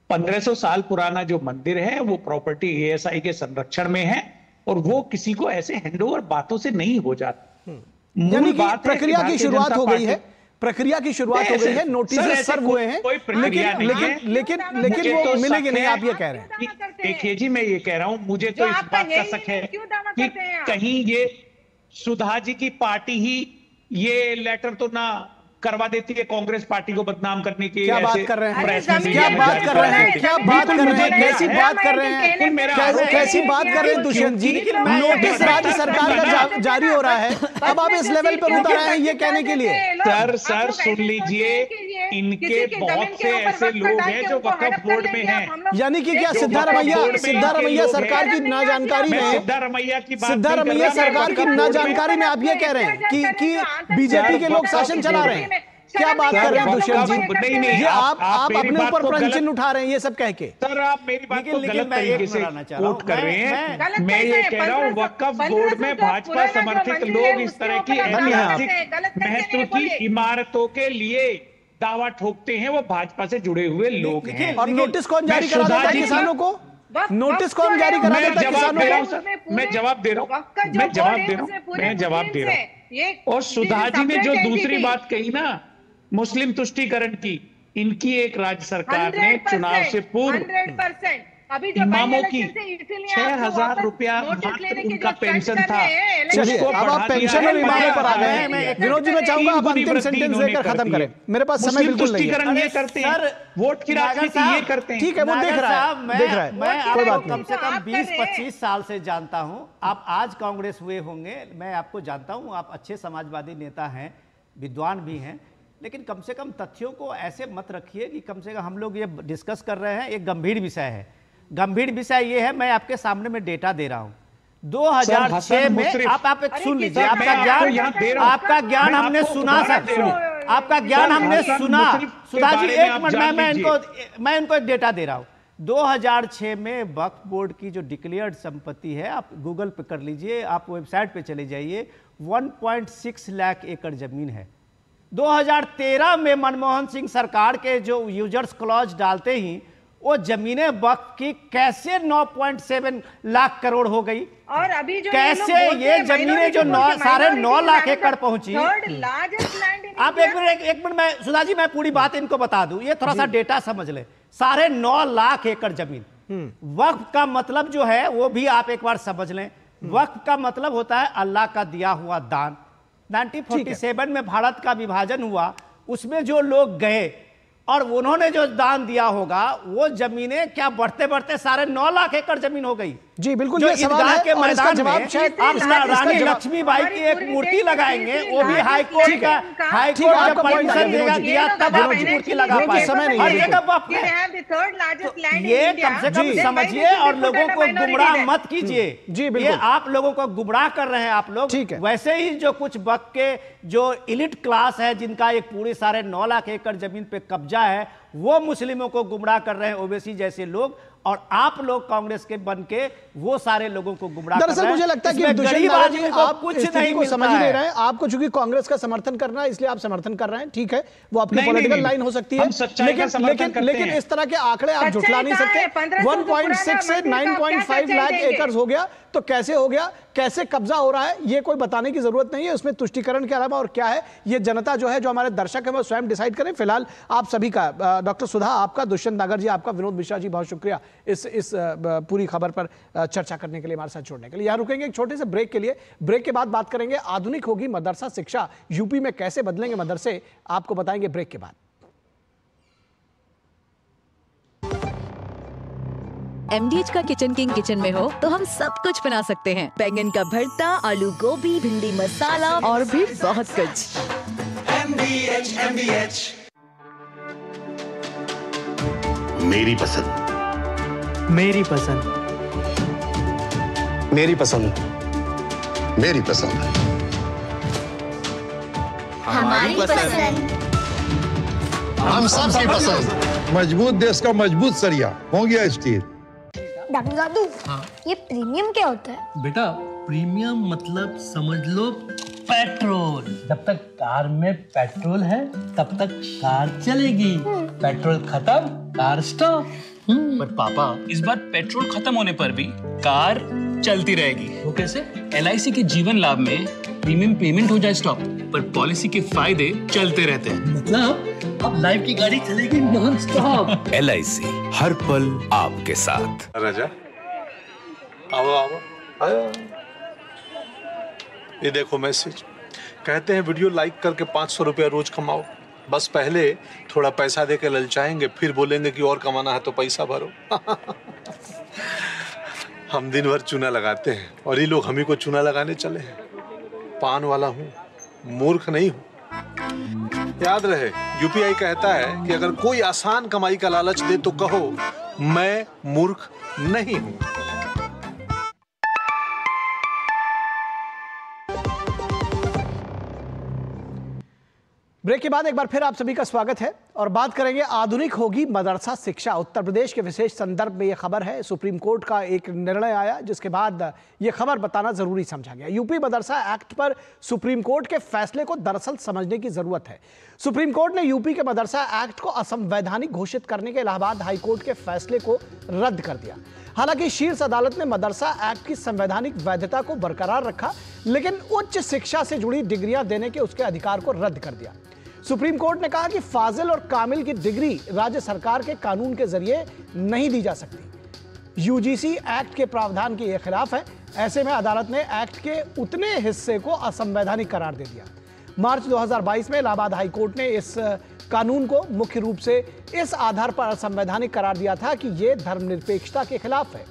1500 साल पुराना जो मंदिर है वो प्रॉपर्टी एएसआई के संरक्षण में है और वो किसी को ऐसे हैंडओवर बातों से नहीं हो जाता। यानी कि प्रक्रिया की शुरुआत हो गई है, प्रक्रिया की शुरुआत हो गई है, नोटिस सर्व हुए हैं, लेकिन वो मिलेंगे नहीं, आप ये कह रहे हैं। देखिए जी, मैं ये कह रहा हूं, मुझे तो इस बात का शक है कि कहीं ये सुधा जी की पार्टी ही ये लेटर तो ना करवा देती है कांग्रेस पार्टी को बदनाम करने के। क्या बात कर रहे हैं, क्या बात कर रहे हैं, क्या बात कर रहे हैं, कैसी बात कर रहे हैं, कैसी बात कर रहे हैं दुष्यंत जी? नोटिस राज्य सरकार का जारी हो रहा है, अब आप इस लेवल पर उतर आए हैं ये कहने के लिए। सर सुन लीजिए, इनके बहुत से ऐसे लोग हैं जो वक्फ बोर्ड में हैं। यानी कि क्या सिद्धारमैया सरकार की नाजानकारी में, सिद्धारमैया सरकार की नाजानकारी में आप ये कह रहे हैं कि बीजेपी के लोग शासन चला रहे हैं? क्या बात कर रहे हैं दुष्यंत जी? नहीं, ये आप अपने ऊपर प्रश्न उठा रहे हैं ये सब कह के। सर आप मेरी बात को गलत तरीके से कोट कर रहे हैं। मैं ये कह रहा हूँ वक्फ बोर्ड में भाजपा समर्थित लोग इस तरह की ऐतिहासिक महत्व की इमारतों के लिए दावा ठोकते हैं, वो भाजपा से जुड़े हुए लोग हैं। और नोटिस कौन जारी करा देता है किसानों को? नोटिस कौन जारी करा देता है किसानों को? मैं जवाब दे रहा हूँ। और सुधा जी ने जो दूसरी बात कही ना मुस्लिम तुष्टीकरण की, इनकी एक राज्य सरकार ने चुनाव से पूर्व 100% अभी इमामों की 6000 रुपया मात्र उनका पेंशन था। चलिए अब आप पेंशन और इमामों पर आ गए हैं। विनोद जी मैं चाहूंगा आप अंतिम सेंटेंस देकर खत्म करें, मेरे पास समय बिल्कुल नहीं है। ये करते हैं, वोट की राजनीति ये करते हैं। ठीक है, वो देख रहा है, मैं आपको कम से कम 20-25 साल से जानता हूं। आप आज कांग्रेस हुए होंगे, मैं आपको जानता हूं, आप अच्छे समाजवादी नेता हैं, विद्वान भी हैं, लेकिन कम से कम तथ्यों को ऐसे मत रखिए कि कम से कम हम लोग ये डिस्कस कर रहे हैं, एक गंभीर विषय है। गंभीर विषय ये है, मैं आपके सामने में डेटा दे रहा हूं 2006 में। आप एक सुन लीजिए, आपका ज्ञान हमने सुना सर, आपका ज्ञान हमने सुना। सुधा जी एक मिनट, मैं इनको एक डेटा दे रहा हूं। 2006 में वक्फ बोर्ड की जो डिक्लेयर्ड संपत्ति है, आप गूगल पे कर लीजिए, आप वेबसाइट पे चले जाइए, 1.6 लाख एकड़ जमीन है। 2013 में मनमोहन सिंह सरकार के जो यूजर्स क्लॉज डालते ही वो जमीनें वक्फ की कैसे 9.7 लाख करोड़ हो गई, और अभी जो कैसे ये जमीनें जो 9.5 लाख एकड़ पहुंची। आप एक मिनट मैं सुधा जी मैं पूरी बात इनको बता दूं, ये थोड़ा सा डेटा समझ ले। 9.5 लाख एकड़ जमीन, वक्फ का मतलब जो है वो भी आप एक बार समझ लें। वक्फ का मतलब होता है अल्लाह का दिया हुआ दान। 1947 में भारत का विभाजन हुआ, उसमें जो लोग गए और उन्होंने जो दान दिया होगा वो जमीनें क्या बढ़ते बढ़ते सारे 9 लाख एकड़ जमीन हो गई। जी बिल्कुल, जो ये सवाल है के और इसका मैदान जवाब में शायद आप रानी लक्ष्मीबाई की एक मूर्ति लगाएंगे, वो भी हाईकोर्ट का जब परमिशन दिया तब आप मूर्ति लगा पाए। हर जगह आप ये कम से कम समझिए और लोगों को गुमराह मत कीजिए। जी ये आप लोगों को गुमराह कर रहे हैं आप लोग। वैसे ही जो कुछ वक्त के जो इलिट क्लास है जिनका एक पूरे सारे 9 लाख एकड़ जमीन पे कब्जा है, वो मुस्लिमों को गुमराह कर रहे हैं, ओवैसी जैसे लोग, और आप लोग कांग्रेस के बन के वो सारे लोगों को गुमराह कर रहे हैं। दरअसल मुझे लगता है कि दुष्यंत नागर जी आप कुछ नहीं को समझ ही नहीं रहे हैं। आपको चूंकि कांग्रेस का समर्थन करना है इसलिए आप समर्थन कर रहे हैं, ठीक है, वो आपकी पॉलिटिकल लाइन हो सकती है, लेकिन इस तरह के आंकड़े आप जुटला नहीं सकते। 1.6 से 9.5 लाख एकड़ हो गया तो कैसे हो गया, कैसे कब्जा हो रहा है, ये कोई बताने की जरूरत नहीं है। उसमें तुष्टिकरण के अलावा और क्या है, ये जनता जो है, जो हमारे दर्शक है, वो स्वयं डिसाइड करें। फिलहाल आप सभी का, डॉक्टर सुधा आपका, दुष्यंत नागर जी आपका, विनोद मिश्रा जी बहुत शुक्रिया इस पूरी खबर पर चर्चा करने के लिए, हमारे साथ जोड़ने के लिए। यहां रुकेंगे एक छोटे से ब्रेक के लिए। ब्रेक के बाद बात करेंगे आधुनिक होगी मदरसा शिक्षा, यूपी में कैसे बदलेंगे मदरसे, आपको बताएंगे ब्रेक के बाद। MDH का किचन किंग किचन में हो तो हम सब कुछ बना सकते हैं। बैंगन का भरता, आलू गोभी, भिंडी मसाला और भी बहुत कुछ। MDH मेरी पसंद, मेरी पसंद, मेरी पसंद, मेरी पसंद, हमारी पसंद, हम सबकी पसंद। मजबूत देश का मजबूत सरिया हो गया स्टील। डॉक्टर दादू, ये प्रीमियम क्या होता है? बेटा प्रीमियम मतलब समझ लो पेट्रोल। जब तक कार में पेट्रोल है तब तक कार चलेगी, पेट्रोल खत्म कार स्टॉप। पर पापा, इस बार पेट्रोल खत्म होने पर भी कार चलती रहेगी। वो कैसे? LIC के जीवन लाभ में प्रीमियम पेमेंट हो जाए स्टॉप, पर पॉलिसी के फायदे चलते रहते हैं। मतलब अब लाइफ की गाड़ी चलेगी नॉन स्टॉप। LIC हर पल आपके साथ। राजा आओ आओ आओ, ये देखो मैसेज। कहते हैं वीडियो लाइक करके 500 रुपया रोज कमाओ। बस पहले थोड़ा पैसा दे के ललचाएंगे, फिर बोलेंगे कि और कमाना है तो पैसा भरो। हम दिन भर चूना लगाते हैं और ये लोग हम ही को चूना लगाने चले हैं। पान वाला हूँ, मूर्ख नहीं हूँ। याद रहे, UPI कहता है कि अगर कोई आसान कमाई का लालच दे तो कहो मैं मूर्ख नहीं हूँ। ब्रेक के बाद एक बार फिर आप सभी का स्वागत है और बात करेंगे आधुनिक होगी मदरसा शिक्षा। उत्तर प्रदेश के विशेष संदर्भ में यह खबर है। सुप्रीम कोर्ट का एक निर्णय आया जिसके बाद यह खबर बताना जरूरी समझा गया। यूपी मदरसा एक्ट पर सुप्रीम कोर्ट के फैसले को दरअसल समझने की जरूरत है। सुप्रीम कोर्ट ने यूपी के मदरसा एक्ट को असंवैधानिक घोषित करने के इलाहाबाद हाईकोर्ट के फैसले को रद्द कर दिया। हालांकि शीर्ष अदालत ने मदरसा एक्ट की संवैधानिक वैधता को बरकरार रखा, लेकिन उच्च शिक्षा से जुड़ी डिग्रियां देने के उसके अधिकार को रद्द कर दिया। सुप्रीम कोर्ट ने कहा कि फाजिल और कामिल की डिग्री राज्य सरकार के कानून के जरिए नहीं दी जा सकती। यूजीसी एक्ट के प्रावधान के यह खिलाफ है। ऐसे में अदालत ने एक्ट के उतने हिस्से को असंवैधानिक करार दे दिया। मार्च 2022 में इलाहाबाद हाईकोर्ट ने इस कानून को मुख्य रूप से इस आधार पर असंवैधानिक करार दिया था कि यह धर्मनिरपेक्षता के खिलाफ है।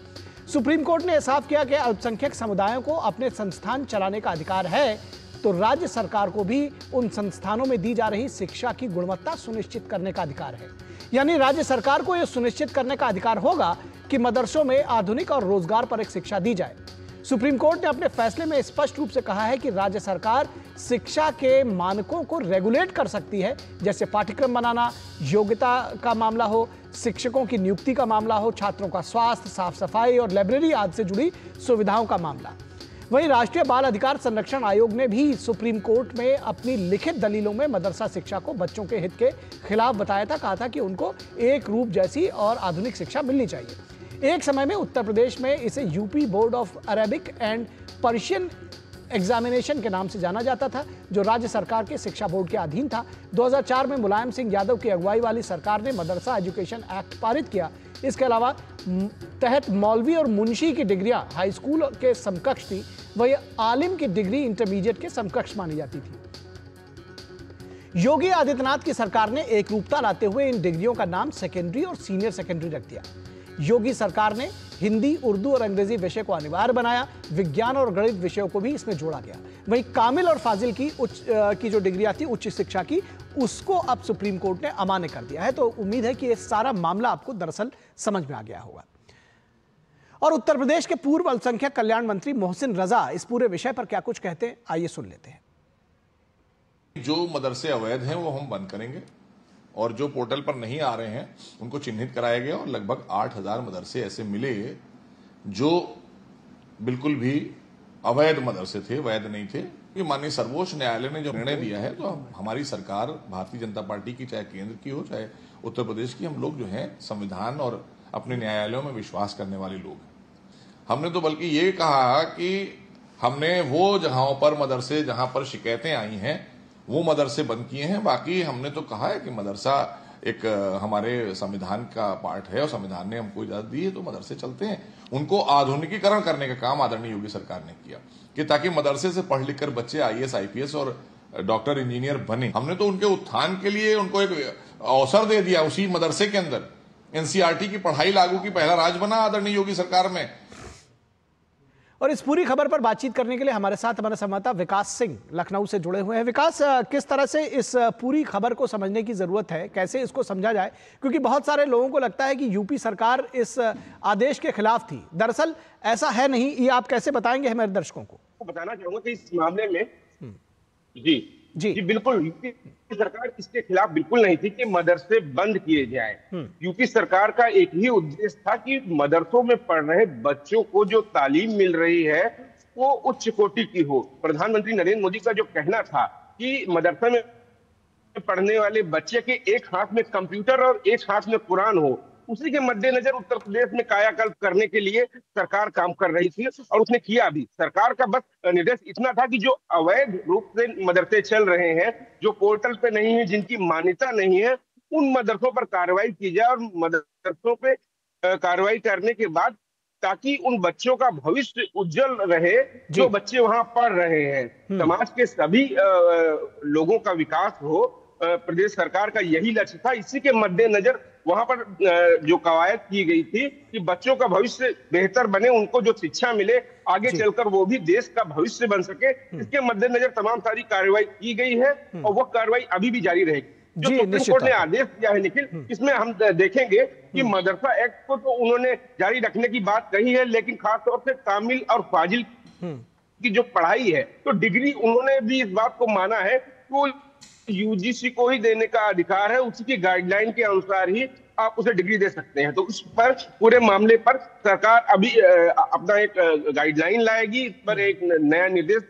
सुप्रीम कोर्ट ने साफ किया कि अल्पसंख्यक समुदायों को अपने संस्थान चलाने का अधिकार है, तो राज्य सरकार को भी उन संस्थानों में दी जा रही शिक्षा की गुणवत्ता सुनिश्चित करने का अधिकार है। यानी राज्य सरकार को यह सुनिश्चित करने का अधिकार होगा कि मदरसों में आधुनिक और रोजगार पर एक शिक्षा दी जाए। सुप्रीम कोर्ट ने अपने फैसले में स्पष्ट रूप से कहा है कि राज्य सरकार शिक्षा के मानकों को रेगुलेट कर सकती है, जैसे पाठ्यक्रम बनाना, योग्यता का मामला हो, शिक्षकों की नियुक्ति का मामला हो, छात्रों का स्वास्थ्य, साफ सफाई और लाइब्रेरी आदि से जुड़ी सुविधाओं का मामला। वहीं राष्ट्रीय बाल अधिकार संरक्षण आयोग ने भी सुप्रीम कोर्ट में अपनी लिखित दलीलों में मदरसा शिक्षा को बच्चों के हित के खिलाफ बताया था। कहा था कि उनको एक रूप जैसी और आधुनिक शिक्षा मिलनी चाहिए। एक समय में उत्तर प्रदेश में इसे UP board of Arabic and Persian examination के नाम से जाना जाता था, जो राज्य सरकार के शिक्षा बोर्ड के अधीन था। 2004 में मुलायम सिंह यादव की अगुवाई वाली सरकार ने मदरसा एजुकेशन एक्ट पारित किया। इसके अलावा तहत मौलवी और मुंशी की डिग्रियां हाई स्कूल के समकक्ष थी, वही आलिम की डिग्री इंटरमीडिएट के समकक्ष मानी जाती थी। योगी आदित्यनाथ की सरकार ने एक रूपता लाते हुए इन डिग्रियों का नाम सेकेंडरी और सीनियर सेकेंडरी रख दिया। योगी सरकार ने हिंदी, उर्दू और अंग्रेजी विषय को अनिवार्य बनाया। विज्ञान और गणित विषयों को भी इसमें जोड़ा गया। वहीं कामिल और फाजिल की जो डिग्रियां थी उच्च शिक्षा की, उसको अब सुप्रीम कोर्ट ने अमान्य कर दिया है। तो उम्मीद है कि ये सारा मामला आपको दरअसल समझ में आ गया होगा। और उत्तर प्रदेश के पूर्व अल्पसंख्यक कल्याण मंत्री मोहसिन रजा इस पूरे विषय पर क्या कुछ कहते हैं, आइए सुन लेते हैं। जो मदरसे अवैध हैं वो हम बंद करेंगे और जो पोर्टल पर नहीं आ रहे हैं उनको चिन्हित कराया गया और लगभग 8000 मदरसे ऐसे मिले जो बिल्कुल भी अवैध मदरसे थे, वैध नहीं थे। ये माननीय सर्वोच्च न्यायालय ने जो निर्णय दिया है, तो हमारी सरकार भारतीय जनता पार्टी की, चाहे केंद्र की हो चाहे उत्तर प्रदेश की, हम लोग जो हैं संविधान और अपने न्यायालयों में विश्वास करने वाले लोग हैं। हमने तो बल्कि ये कहा कि हमने वो जगहों पर मदरसे जहां पर शिकायतें आई हैं वो मदरसे बंद किए हैं। बाकी हमने तो कहा है कि मदरसा एक हमारे संविधान का पार्ट है और संविधान ने हमको इजाजत दी है तो मदरसे चलते हैं। उनको आधुनिकीकरण करने का काम आदरणीय योगी सरकार ने किया कि ताकि मदरसे से पढ़ लिख कर बच्चे IAS, IPS और डॉक्टर, इंजीनियर बने। हमने तो उनके उत्थान के लिए उनको एक अवसर दे दिया। उसी मदरसे के अंदर NCERT की पढ़ाई लागू की पहला राज्य बना आदरणीय योगी सरकार में। और इस पूरी खबर पर बातचीत करने के लिए हमारे साथ हमारे संवाददाता विकास सिंह लखनऊ से जुड़े हुए हैं। विकास, किस तरह से इस पूरी खबर को समझने की जरूरत है, कैसे इसको समझा जाए, क्योंकि बहुत सारे लोगों को लगता है कि यूपी सरकार इस आदेश के खिलाफ थी, दरअसल ऐसा है नहीं। ये आप कैसे बताएंगे हमारे दर्शकों को? बताना चाहूंगा कि इस मामले में जी बिल्कुल यूपी सरकार इसके खिलाफ बिल्कुल नहीं थी कि मदरसे बंद किए जाए। यूपी सरकार का एक ही उद्देश्य था कि मदरसों में पढ़ रहे बच्चों को जो तालीम मिल रही है वो उच्च कोटि की हो। प्रधानमंत्री नरेंद्र मोदी का जो कहना था कि मदरसे में पढ़ने वाले बच्चे के एक हाथ में कंप्यूटर और एक हाथ में कुरान हो, उसी के मद्देनजर उत्तर प्रदेश में कायाकल्प करने के लिए सरकार काम कर रही थी और उसने किया भी। सरकार का बस निर्देश इतना था कि जो अवैध रूप से मदरसे चल रहे हैं, जो पोर्टल पे नहीं है, जिनकी मान्यता नहीं है, उन मदरसों पर कार्रवाई की जाए और मदरसों पे कार्रवाई करने के बाद ताकि उन बच्चों का भविष्य उज्जवल रहे जो बच्चे वहां पढ़ रहे हैं। समाज के सभी लोगों का विकास हो, प्रदेश सरकार का यही लक्ष्य था। इसी के मद्देनजर वहां पर जो कवायद की गई थी कि बच्चों का भविष्य बेहतर बने, उनको जो शिक्षा मिले, आगे चलकर वो भी देश का भविष्य बन सके, इसके मद्देनजर तमाम सारी कार्रवाई की गई है और वो कार्रवाई अभी भी जारी रहेगी। जो सुप्रीम कोर्ट ने आदेश दिया है निखिल, इसमें हम देखेंगे कि मदरसा एक्ट को तो उन्होंने जारी रखने की बात कही है, लेकिन खासतौर से कामिल और फाजिल की जो पढ़ाई है, तो डिग्री उन्होंने भी इस बात को माना है तो UGC को ही देने का अधिकार है, उसी की गाइडलाइन के अनुसार ही आप उसे डिग्री दे सकते हैं। तो उस पर पूरे मामले पर सरकार अभी अपना एक गाइडलाइन लाएगी, इस पर एक नया निर्देश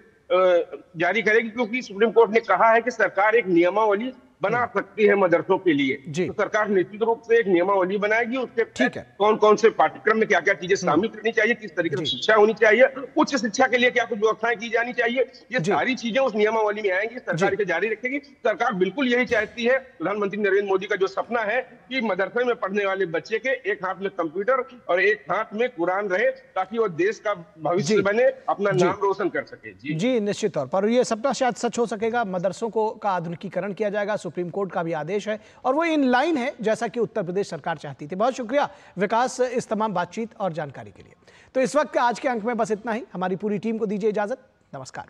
जारी करेगी, क्योंकि सुप्रीम कोर्ट ने कहा है कि सरकार एक नियमावली बना सकती है मदरसों के लिए। तो सरकार निश्चित रूप से एक नियमावली बनाएगी, उसके कौन कौन से पाठ्यक्रम में क्या क्या चीजें शामिल करनी चाहिए, किस तरीके से शिक्षा होनी चाहिए, उच्च शिक्षा के लिए क्या कुछ व्यवस्थाएं की जानी चाहिए, ये सारी चीजें उस नियमावली में आएंगी। सरकार इसे जारी रखेगी। सरकार बिल्कुल यही चाहती है, प्रधानमंत्री नरेंद्र मोदी का जो सपना है कि मदरसे में पढ़ने वाले बच्चे के एक हाथ में कंप्यूटर और एक हाथ में कुरान रहे, ताकि वो देश का भविष्य बने, अपना नाम रोशन कर सके। जी निश्चित तौर पर ये सपना शायद सच हो सकेगा। मदरसों को का आधुनिकीकरण किया जाएगा, सुप्रीम कोर्ट का भी आदेश है और वो इन लाइन है जैसा कि उत्तर प्रदेश सरकार चाहती थी। बहुत शुक्रिया विकास इस तमाम बातचीत और जानकारी के लिए। तो इस वक्त आज के अंक में बस इतना ही। हमारी पूरी टीम को दीजिए इजाजत। नमस्कार।